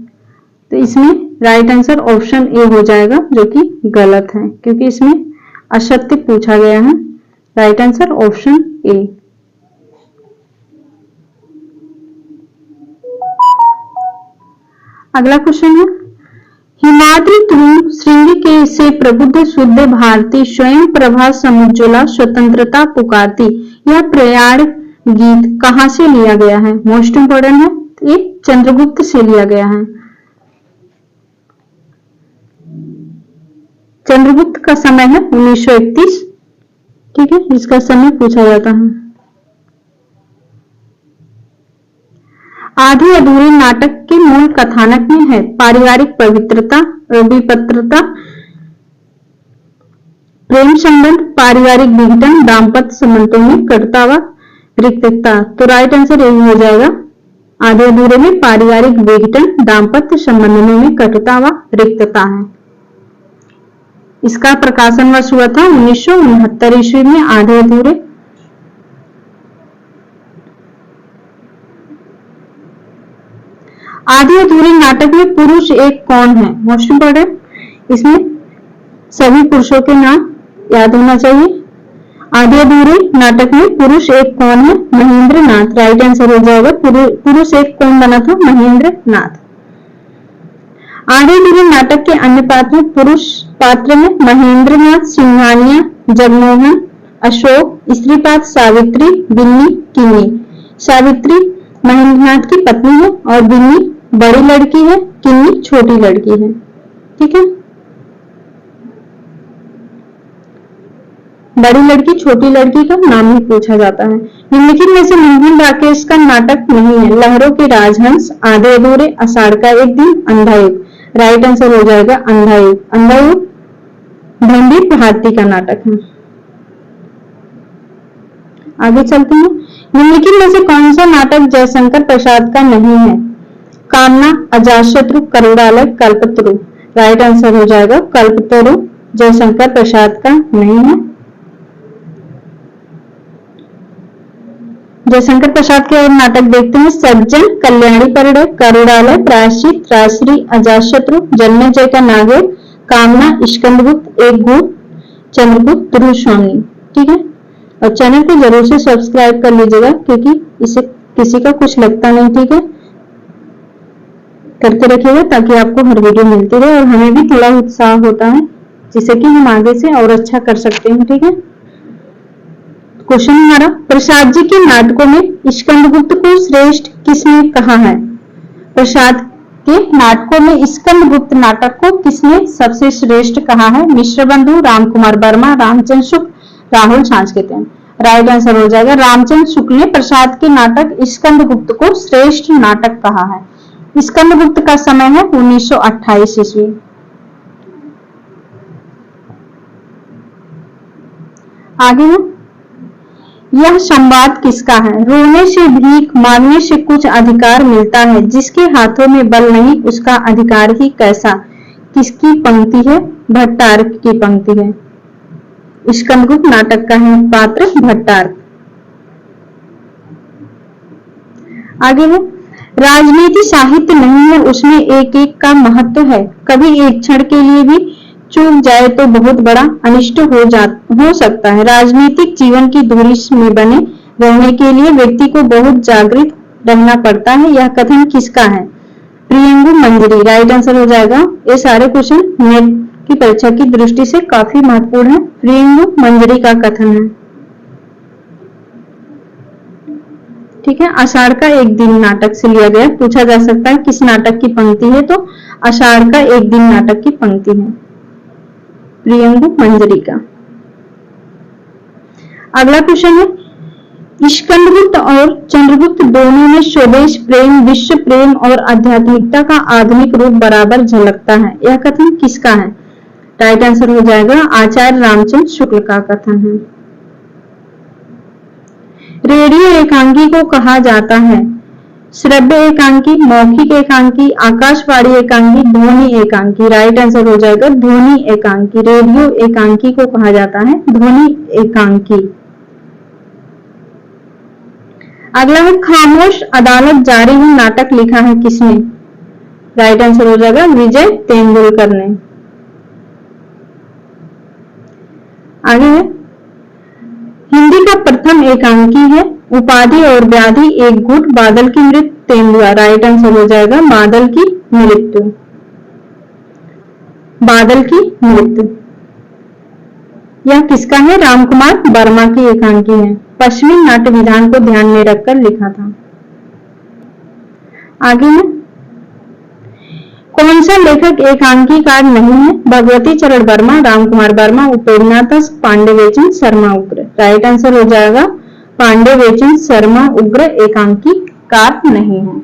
तो इसमें राइट आंसर ऑप्शन ए हो जाएगा, जो कि गलत है क्योंकि इसमें असत्य पूछा गया है। राइट आंसर ऑप्शन ए। अगला क्वेश्चन है हिमाद्री ध्रुव श्रृंग के से प्रबुद्ध शुद्ध भारती स्वयं प्रभा समुज्ज्वला स्वतंत्रता पुकारती यह प्रयाण गीत कहां से लिया गया है? मोस्ट इंपोर्टेंट है, ये चंद्रगुप्त से लिया गया है। चंद्रगुप्त का समय है 1931। ठीक है, इसका समय पूछा जाता है। आधे अधूरे नाटक के मूल कथानक में है पारिवारिक पवित्रता, विपत्रता, प्रेम संबंध, पारिवारिक विघटन, दाम्पत्य संबंधों में कटुता व रिक्तता। तो राइट आंसर यही हो जाएगा। आधे अधूरे में पारिवारिक विघटन, दाम्पत्य संबंधों में कटुता व रिक्तता है। इसका प्रकाशन वर्ष हुआ था 1969 ईस्वी में। आधे अधूरे आधे अधूरे नाटक में पुरुष एक कौन है? मोस्ट इंपोर्टेंट, इसमें सभी पुरुषों के नाम याद होना चाहिए। आधे अधूरे नाटक में पुरुष एक कौन है? महेंद्र नाथ। राइट आंसर हो जाएगा पुरुष एक कौन बना था? महेंद्र नाथ। आधे अधूरे नाटक के अन्य पात्र पुरुष पात्र में महेंद्र नाथ, सिंघानिया, जगमोहन, अशोक, स्त्री पात्र सावित्री, बिन्नी, किन्नी। सावित्री महेंद्र नाथ की पत्नी है और बिन्नी बड़ी लड़की है, किन्नी छोटी लड़की है। ठीक है, बड़ी लड़की छोटी लड़की का नाम ही पूछा जाता है। निम्नलिखित में से मोहन राकेश का नाटक नहीं है? लहरों के राजहंस, आधे अधूरे, आषाढ़ का एक दिन, अंधा युग। राइट आंसर हो जाएगा अंधा युग। अंधा युग रणबीर भारती का नाटक है। आगे चलते हैं। निम्नलिखित में से कौन सा नाटक जयशंकर प्रसाद का नहीं है? कामना, अजातशत्रु, करुणालय, कल्पतरु। राइट आंसर हो जाएगा कल्पतरु जयशंकर प्रसाद का नहीं है। जयशंकर प्रसाद के और नाटक देखते हैं। सज्जन, कल्याणी परिणय, करुणालय, प्रायश्चित, राजश्री, अजातशत्रु, जन्मेजय का नागेर, कामना, स्कंदगुप्त, एक गुण, चंद्रगुप्त, ध्रुवस्वामी। ठीक है, और चैनल को जरूर से सब्सक्राइब कर लीजिएगा क्योंकि इसे किसी का कुछ लगता नहीं। ठीक है, करके रखिएगा ताकि आपको हर वीडियो मिलती रहे और हमें भी थोड़ा उत्साह होता है जिससे कि हम आगे से और अच्छा कर सकते हैं। ठीक है, क्वेश्चन हमारा प्रसाद जी के नाटकों में स्कंदगुप्त को श्रेष्ठ किसने कहा है? प्रसाद के नाटकों में स्कंदगुप्त नाटक को किसने सबसे श्रेष्ठ कहा है? मिश्र बंधु, रामकुमार वर्मा, रामचंद्र शुक्ल, राहुल सांस्कृतिक। राइट आंसर हो जाएगा रामचंद्र शुक्ल ने प्रसाद के नाटक स्कंदगुप्त को श्रेष्ठ नाटक कहा है। स्कंदगुप्त का समय है 1928 ईस्वी। आगे है यह संवाद किसका है? रोने से भीख मांगने से कुछ अधिकार मिलता है, जिसके हाथों में बल नहीं उसका अधिकार ही कैसा। किसकी पंक्ति है? भट्टार्क की पंक्ति है। स्कंदगुप्त नाटक का है पात्र भट्टार्क। आगे है राजनीति साहित्य नहीं है, उसमें एक एक का महत्व है। कभी एक क्षण के लिए भी चूक जाए तो बहुत बड़ा अनिष्ट हो सकता है। राजनीतिक जीवन की दूरी में बने रहने के लिए व्यक्ति को बहुत जागृत रहना पड़ता है। यह कथन किसका है? प्रियंगु मंजरी। राइट आंसर हो जाएगा। ये सारे क्वेश्चन नेट की परीक्षा की दृष्टि से काफी महत्वपूर्ण है। प्रियंगु मंजरी का कथन है। ठीक है, आषाढ़ का एक दिन नाटक से लिया गया। पूछा जा सकता है किस नाटक की पंक्ति है, तो आषाढ़ का एक दिन नाटक की पंक्ति है प्रियंगु मंजरी का। अगला क्वेश्चन है स्कंदगुप्त और चंद्रगुप्त दोनों में स्वदेश प्रेम, विश्व प्रेम और आध्यात्मिकता का आधुनिक रूप बराबर झलकता है। यह कथन किसका है? राइट आंसर हो जाएगा आचार्य रामचंद्र शुक्ल का कथन है। रेडियो एकांकी को कहा जाता है श्रव्य एकांकी, मौखिक एकांकी, आकाशवाणी एकांकी, ध्वनि एकांकी। राइट आंसर हो जाएगा ध्वनि एकांकी। रेडियो एकांकी को कहा जाता है ध्वनि एकांकी। अगला है खामोश अदालत जारी है नाटक लिखा है किसने? राइट आंसर हो जाएगा विजय तेंदुलकर ने। आगे है हिंदी का प्रथम एकांकी है उपाधि और व्याधि एक गुट, बादल की मृत्यु, तेंदुआ। राइट आंसर हो जाएगा बादल की मृत्यु। बादल की मृत्यु यह किसका है? रामकुमार वर्मा की एकांकी है। पश्चिमी नाट्य विधान को ध्यान में रखकर लिखा था। आगे है कौन सा लेखक एकांकीकार नहीं है? भगवती चरण वर्मा, रामकुमार वर्मा, उपेन्द्रनाथ, पांडेवेचन शर्मा उग्र। राइट आंसर हो जाएगा पांडेवेचन शर्मा उग्र एकांकीकार नहीं है।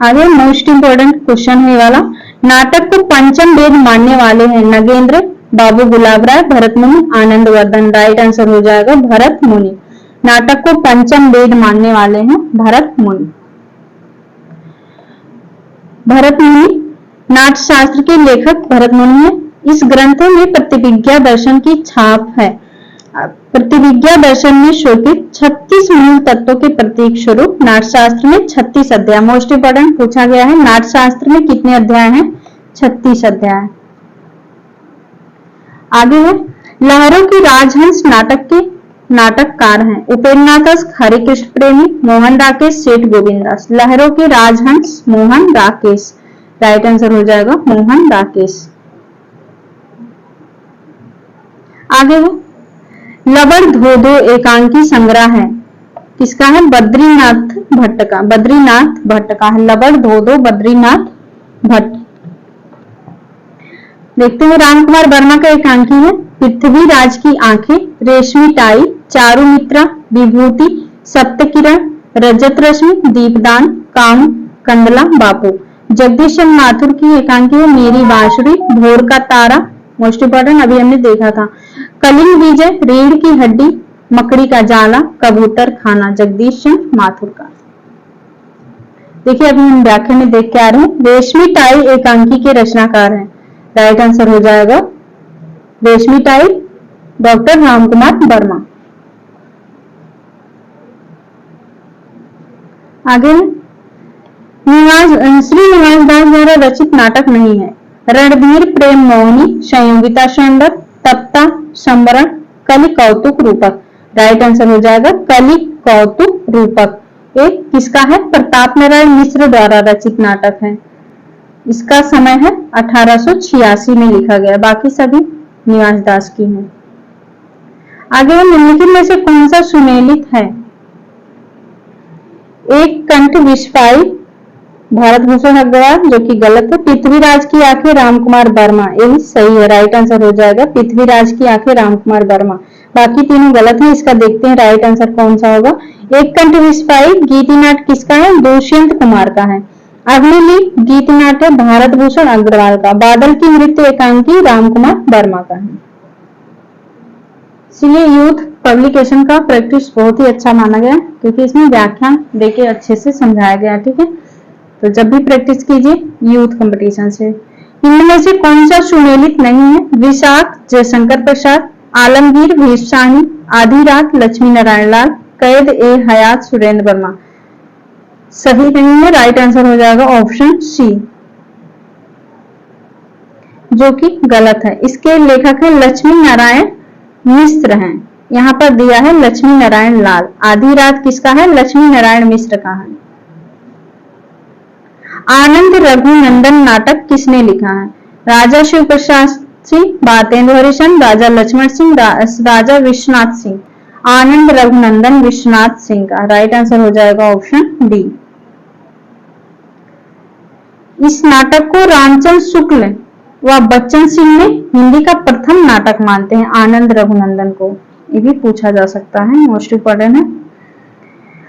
आगे मोस्ट इंपोर्टेंट क्वेश्चन है वाला, नाटक को पंचम वेद मानने वाले हैं नगेंद्र, बाबू गुलाब राय, भरत मुनि, आनंद वर्धन। राइट आंसर हो जाएगा भरत मुनि। नाटक को पंचम वेद मानने वाले हैं भरत मुनि। भरत मुनि नाट्य शास्त्र के लेखक भरत मुनि है। इस ग्रंथ में प्रतिविज्ञा दर्शन की छाप है। प्रतिविज्ञा दर्शन में शोभित 36 मूल तत्वों के प्रतीक स्वरूप नाट्यशास्त्र में 36 अध्याय। मोस्ट इंपोर्टेंट पूछा गया है नाट्यशास्त्र में कितने अध्याय हैं? 36 अध्याय। आगे है लहरों की राजहंस नाटक के नाटककार हैं उपेन्द्रनाथ, हरिकृष्ण प्रेमी, मोहन राकेश, सेठ गोविंदास। लहरों के राजहंस मोहन राकेश। राइट आंसर हो जाएगा मोहन राकेश। आगे है लवण धो-धो एकांकी संग्रह है किसका है? बद्रीनाथ भट्ट का। बद्रीनाथ भट्ट का है लवण धो-धो, बद्रीनाथ भट्ट। देखते हैं रामकुमार वर्मा का एकांकी है पृथ्वीराज की आंखें, रेशमी टाई, चारुमित्रा, विभूति, सप्तकिरण, रजत रश्मि, दीपदान, काम, कंदला, बापू। जगदीश चंद्र माथुर की एकांकी है मेरी बांसुरी, भोर का तारा। मोस्ट इंपोर्टेंट अभी हमने देखा था। कलिंग विजय, रीढ़ की हड्डी, मकड़ी का जाला, कबूतर खाना। जगदीश चंद्र माथुर का। देखिए अभी हम व्याख्या में देख के आ रहे हैं रेशमी टाई एकांकी के रचनाकार हैं। राइट आंसर हो जाएगा रेशमी टाई डॉक्टर रामकुमार वर्मा। आगे श्रीनिवास दास द्वारा रचित नाटक नहीं है रणधीर प्रेम मोहिनी, संयोगिता सुंदर, तप्ता, संवरण, कलि कौतुक रूपक। राइट आंसर हो जाएगा कलि कौतुक रूपक। एक किसका है? प्रताप नारायण मिश्र द्वारा रचित नाटक है। इसका समय है 1886 में लिखा गया। बाकी सभी निवास दास की है। आगे निम्नलिखित में से कौन सा सुमेलित है? एक कंठ विस्फाई भारत भूषण अग्रवाल जो कि गलत है। पृथ्वीराज की आंखें रामकुमार वर्मा यही सही है। राइट आंसर हो जाएगा पृथ्वीराज की आंखें रामकुमार वर्मा। बाकी तीनों गलत हैं। इसका देखते हैं राइट आंसर कौन सा होगा। एक कंठ विस्फाई गीति नाट्य किसका है? दुष्यंत कुमार का है। अग्निलीप गीति नाट्य भारत भूषण अग्रवाल का। बादल की मृत्यु एकांकी रामकुमार वर्मा का है। इसलिए यूथ पब्लिकेशन का प्रैक्टिस बहुत ही अच्छा माना गया क्योंकि इसमें व्याख्यान देके अच्छे से समझाया गया। ठीक है, तो जब भी प्रैक्टिस कीजिए यूथ कंपटीशन से। इनमें से कौन सा सुमेलित नहीं है? विशाख जयशंकर प्रसाद, आलमगीर भीषानी, आधी रात लक्ष्मी नारायण लाल, कैद ए हयात सुरेंद्र वर्मा। सही नहीं है। राइट आंसर हो जाएगा ऑप्शन सी जो कि गलत है। इसके लेखक है लक्ष्मी नारायण मिश्र हैं। यहाँ पर दिया है लक्ष्मी नारायण लाल। आधी रात किसका है? लक्ष्मी नारायण मिश्र का है। आनंद रघुनंदन नाटक किसने लिखा है? राजा शिव प्रसाद सिंह, बातेंद्र हरिशन, राजा लक्ष्मण सिंह, राजा विश्वनाथ सिंह। आनंद रघुनंदन विश्वनाथ सिंह का। राइट आंसर हो जाएगा ऑप्शन डी। इस नाटक को रामचंद्र शुक्ल व बच्चन सिंह ने हिंदी का प्रथम नाटक मानते हैं आनंद रघुनंदन को। ये भी पूछा जा सकता है, मोस्ट इम्पोर्टेंट है।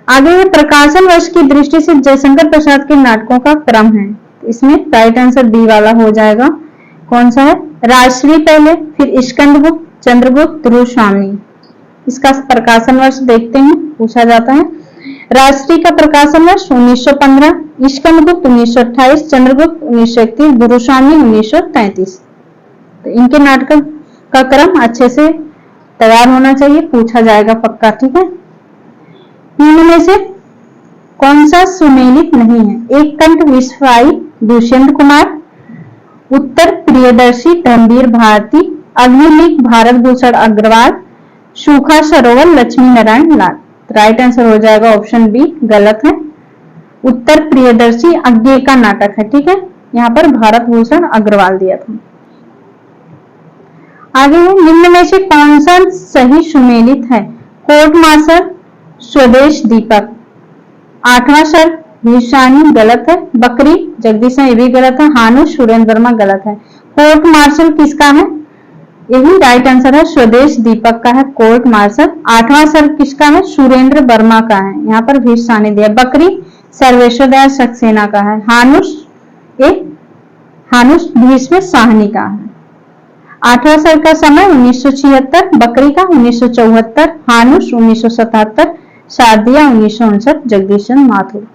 आगे है प्रकाशन वर्ष की दृष्टि से जयशंकर प्रसाद के नाटकों का क्रम है, इसमें राइट आंसर बी वाला हो जाएगा। कौन सा है? राजश्री पहले, फिर स्कंदगुप्त, चंद्रगुप्त, ध्रुवस्वामी। इसका प्रकाशन वर्ष देखते हैं, पूछा जाता है। राजश्री का प्रकाशन वर्ष 1915, स्कंदगुप्त 1928, चंद्रगुप्त 1931, ध्रुवस्वामी 1933। तो इनके नाटक का क्रम अच्छे से तैयार होना चाहिए, पूछा जाएगा पक्का, ठीक है। इनमें से कौन सा सुमेलित नहीं है? एक कंठ विश्वाई दुष्यंत कुमार, उत्तर प्रियदर्शी धर्मवीर भारती, अग्निलिख भारत भूषण अग्रवाल, सूखा सरोवर लक्ष्मी नारायण लाल। राइट आंसर हो जाएगा ऑप्शन बी, गलत है। उत्तर प्रियदर्शी आगे का नाटक है, ठीक है। यहाँ पर भारत भूषण अग्रवाल दिया था। आगे है निम्न में से कौन सा सही सुमेलित है? कोर्ट मार्शल, स्वदेश दीपक, आठवां सर भीषानी गलत है, बकरी जगदीश ये भी गलत है, हानुश सुरेंद्र वर्मा गलत है। कोर्ट मार्शल किसका है? यही राइट आंसर है, स्वदेश दीपक का है कोर्ट मार्शल। आठवां सर किसका है? सुरेंद्र वर्मा का है, यहाँ पर भीषानी दिया। बकरी सर्वेश्वर दयाल सक्सेना का है। हानुश भीष्म साहनी का है। आठवां सर का समय 1976, बकरी का 1974, हानुश 1977, शारदिया 1959, जगदीश चंद्र माथुर।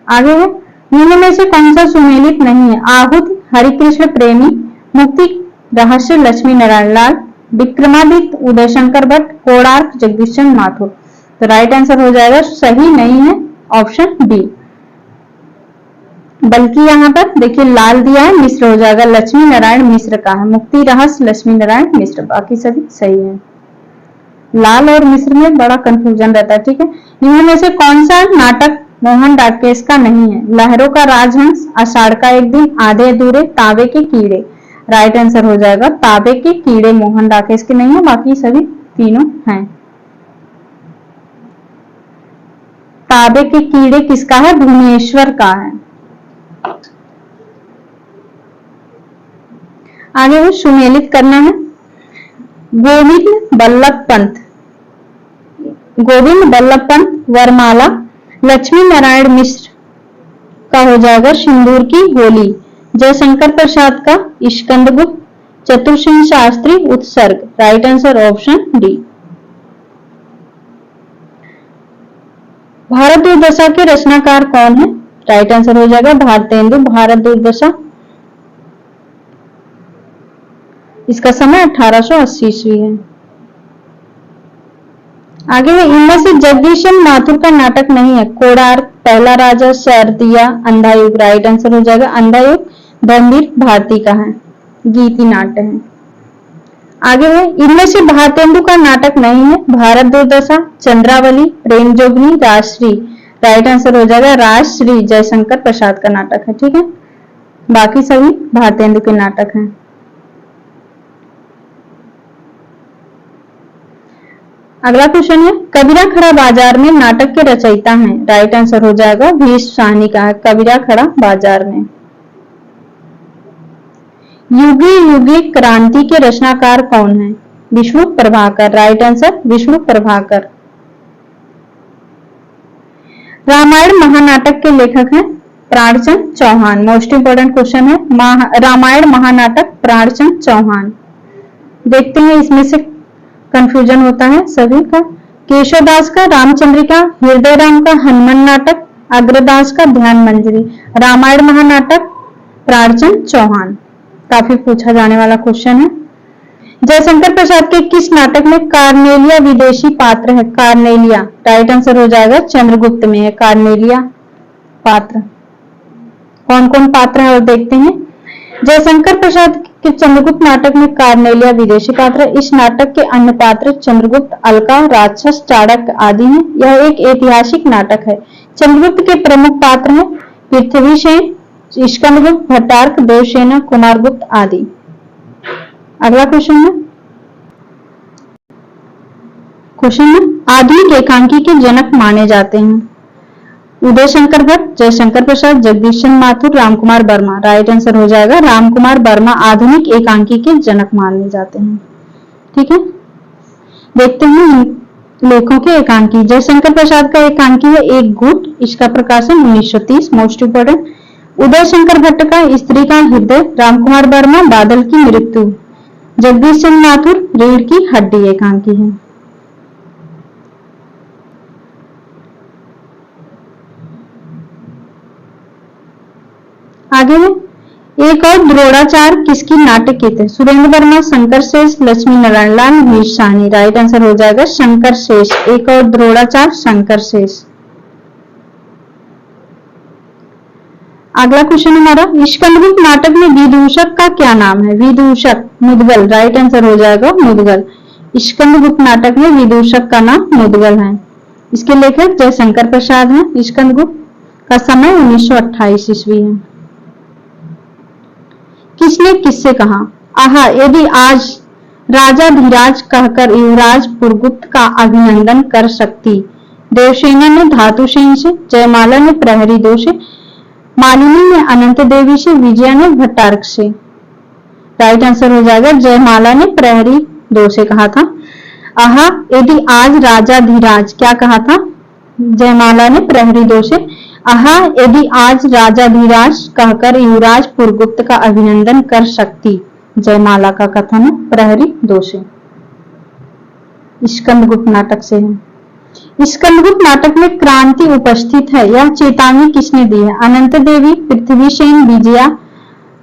आगे है निम्न में से कौन सा सुमेलित नहीं है? आहुति हरिकृष्ण प्रेमी, मुक्ति रहस्य लक्ष्मी नारायण लाल, विक्रमादित्य उदयशंकर भट्ट, कोणार्क जगदीश चंद्र माथुर। तो राइट आंसर हो जाएगा, सही नहीं है ऑप्शन बी। बल्कि यहाँ पर देखिए लाल दिया है, मिश्र हो जाएगा, लक्ष्मी नारायण मिश्र का है। मुक्ति रहस्य लक्ष्मी नारायण मिश्र, बाकी सभी सही है। लाल और मिश्र में बड़ा कंफ्यूजन रहता है, ठीक है। इनमें में से कौन सा नाटक मोहन डाकेश का नहीं है? लहरों का राजहंस, आषाढ़ का एक दिन, आधे अधूरे, ताबे के कीड़े। राइट आंसर हो जाएगा ताबे के कीड़े मोहन डाकेश के नहीं है, बाकी सभी तीनों हैं। ताबे के कीड़े किसका है? भुवनेश्वर का है। आगे वो सुमेलित करना है। गोविंद बल्लभ पंत वरमाला, लक्ष्मी नारायण मिश्र का हो जाएगा सिंदूर की होली, जयशंकर प्रसाद का Skandagupta, Chatursingh Shastri Utsarg. Right answer option D. Bharat Durdasha के रचनाकार कौन है? राइट आंसर हो जाएगा भारतेंदु। भारत दुर्दशा, इसका समय 1880 ईस्वी है। आगे है इनमें से जगदीश चंद्र माथुर का नाटक नहीं है? कोणार्क, पहला राजा, शारदिया, अंधा युग। राइट आंसर हो जाएगा अंधा युग, धर्मवीर भारती का है, गीति नाट्य है। आगे है इनमें से भारतेंदु का नाटक नहीं है? भारत दुर्दशा, चंद्रावली, प्रेम जोगनी, राजश्री। राइट आंसर हो जाएगा राजश्री, जयशंकर प्रसाद का नाटक है, ठीक है। बाकी सभी भारतेंदु के नाटक हैं। अगला क्वेश्चन है कबीरा खड़ा बाजार में नाटक के रचयिता हैं? राइट आंसर हो जाएगा भीष्म साहनी का है, कबीरा खड़ा बाजार में। युगे युगे क्रांति के रचनाकार कौन है? विष्णु प्रभाकर। Right answer Vishnu Prabhakar. रामायण महानाटक के लेखक हैं Pranchand Chauhan. Most important question है, रामायण महानाटक प्राणचंद चौहान। देखते हैं इसमें से कंफ्यूजन होता है सभी का। केशवदास का रामचंद्रिका, हृदय राम का हनुमान नाटक, अग्रदास का ध्यान मंजरी। रामायण महानाटक प्राणचंद चौहान, काफी पूछा जाने वाला क्वेश्चन है। जयशंकर प्रसाद के किस नाटक में कार्नेलिया विदेशी पात्र है? कार्नेलिया। राइट आंसर हो जाएगा चंद्रगुप्त में है कार्नेलिया पात्र। कौन कौन पात्र है और देखते हैं। जयशंकर प्रसाद के चंद्रगुप्त नाटक में कार्नेलिया विदेशी पात्र। इस नाटक के अन्य पात्र चंद्रगुप्त, अलका, राक्षस, चाणक्य आदि हैं। यह एक ऐतिहासिक नाटक है। चंद्रगुप्त के प्रमुख पात्र हैं पृथ्वीसेन, स्कंदगुप्त, भट्टार्क, देवसेना, कुमारगुप्त आदि। अगला क्वेश्चन है आधुनिक एकांकी के जनक माने जाते हैं? उदय शंकर भट्ट, जयशंकर प्रसाद, जगदीश चंद्र माथुर, रामकुमार वर्मा। राइट आंसर हो जाएगा रामकुमार वर्मा आधुनिक एकांकी के जनक माने जाते हैं, ठीक है, देखते हैं लेखों के एकांकी। जयशंकर प्रसाद का एकांकी है एक गुट, इसका प्रकाशन 1930, मोस्ट इंपोर्टेंट। उदय शंकर भट्ट का स्त्री का हृदय, रामकुमार वर्मा बादल की मृत्यु, जगदीश चंद्र माथुर रीढ़ की हड्डी एकांकी है। आगे में एक और द्रोणाचार किसकी नाटक की थे? सुरेंद्र वर्मा, शंकर शेष, लक्ष्मी नारायण लाल, मीर साहनी। राइट आंसर हो जाएगा शंकर शेष। एक और द्रोणाचार शंकर शेष। अगला क्वेश्चन हमारा, स्कंदगुप्त नाटक में विदूषक का क्या नाम है? विदूषक मुदगल। राइट आंसर हो जाएगा मुदगल। स्कंदगुप्त नाटक में विदूषक का नाम मुदगल है। इसके लेखक जयशंकर प्रसाद हैं। स्कंदगुप्त का समय 1928 ईस्वी है। किसने किससे कहा? आहा, यदि आज राजा धीराज कहकर युवराज पुरगुप्त का अभिनंदन कर सकती। देवसेना ने धातुसेन से, जयमाला ने प्रहरी 2 से, मालिनी ने अनंत देवी से, विजया ने भट्टारक से। राइट आंसर हो जाएगा जयमाला ने प्रहरी 2 से कहा था। आहा, यदि आज राजा धीराज क्या कहा था? जयमाला ने प्रहरी 2 से। आहा, यदि आज राजा धीराज कहकर युवराज पुरगुप्त का अभिनंदन कर सकती। जयमाला का कथन है प्रहरी 2 से। स्कंदगुप्त नाटक से है। स्कंदगुप्त नाटक में क्रांति उपस्थित है, यह चेतावनी किसने दी है? अनंत देवी, पृथ्वीसेन, विजया,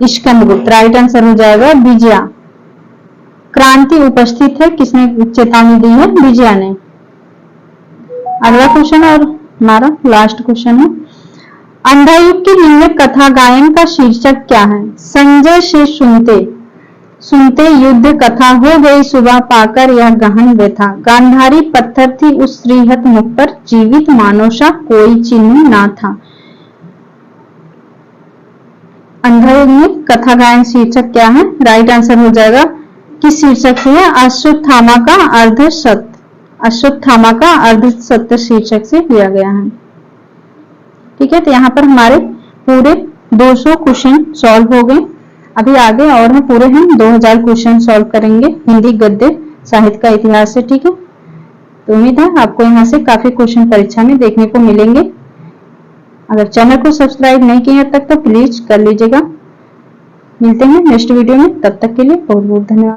स्कंदगुप्त। राइट आंसर हो जाएगा विजया। क्रांति उपस्थित है किसने चेतावनी दी है? विजया ने। अगला क्वेश्चन और हमारा लास्ट क्वेश्चन है, अंधायुग की निम्न कथा गायन का शीर्षक क्या है? संजय से सुनते सुनते युद्ध कथा, हो गई सुबह पाकर यह गहन व्यथा, गांधारी पत्थर थी उस श्रीहत मुख पर, जीवित मानो सा कोई चिन्ह ना था। अंधायुग में कथा गायन शीर्षक क्या है? राइट आंसर हो जाएगा किस शीर्षक से है? अश्वत्थामा का अर्ध सत्य। अश्वत्थामा का अर्ध सत्य शीर्षक से लिया गया है। ठीक है, तो यहाँ पर हमारे पूरे 200 क्वेश्चन सॉल्व हो गए। अभी आगे और हम पूरे 2000 क्वेश्चन सॉल्व करेंगे हिंदी गद्य साहित्य का इतिहास से। ठीक है, तो उम्मीद है आपको यहाँ से काफी क्वेश्चन परीक्षा में देखने को मिलेंगे। अगर चैनल को सब्सक्राइब नहीं किया तक तो प्लीज कर लीजिएगा। मिलते हैं नेक्स्ट वीडियो में, तब तक के लिए बहुत बहुत धन्यवाद।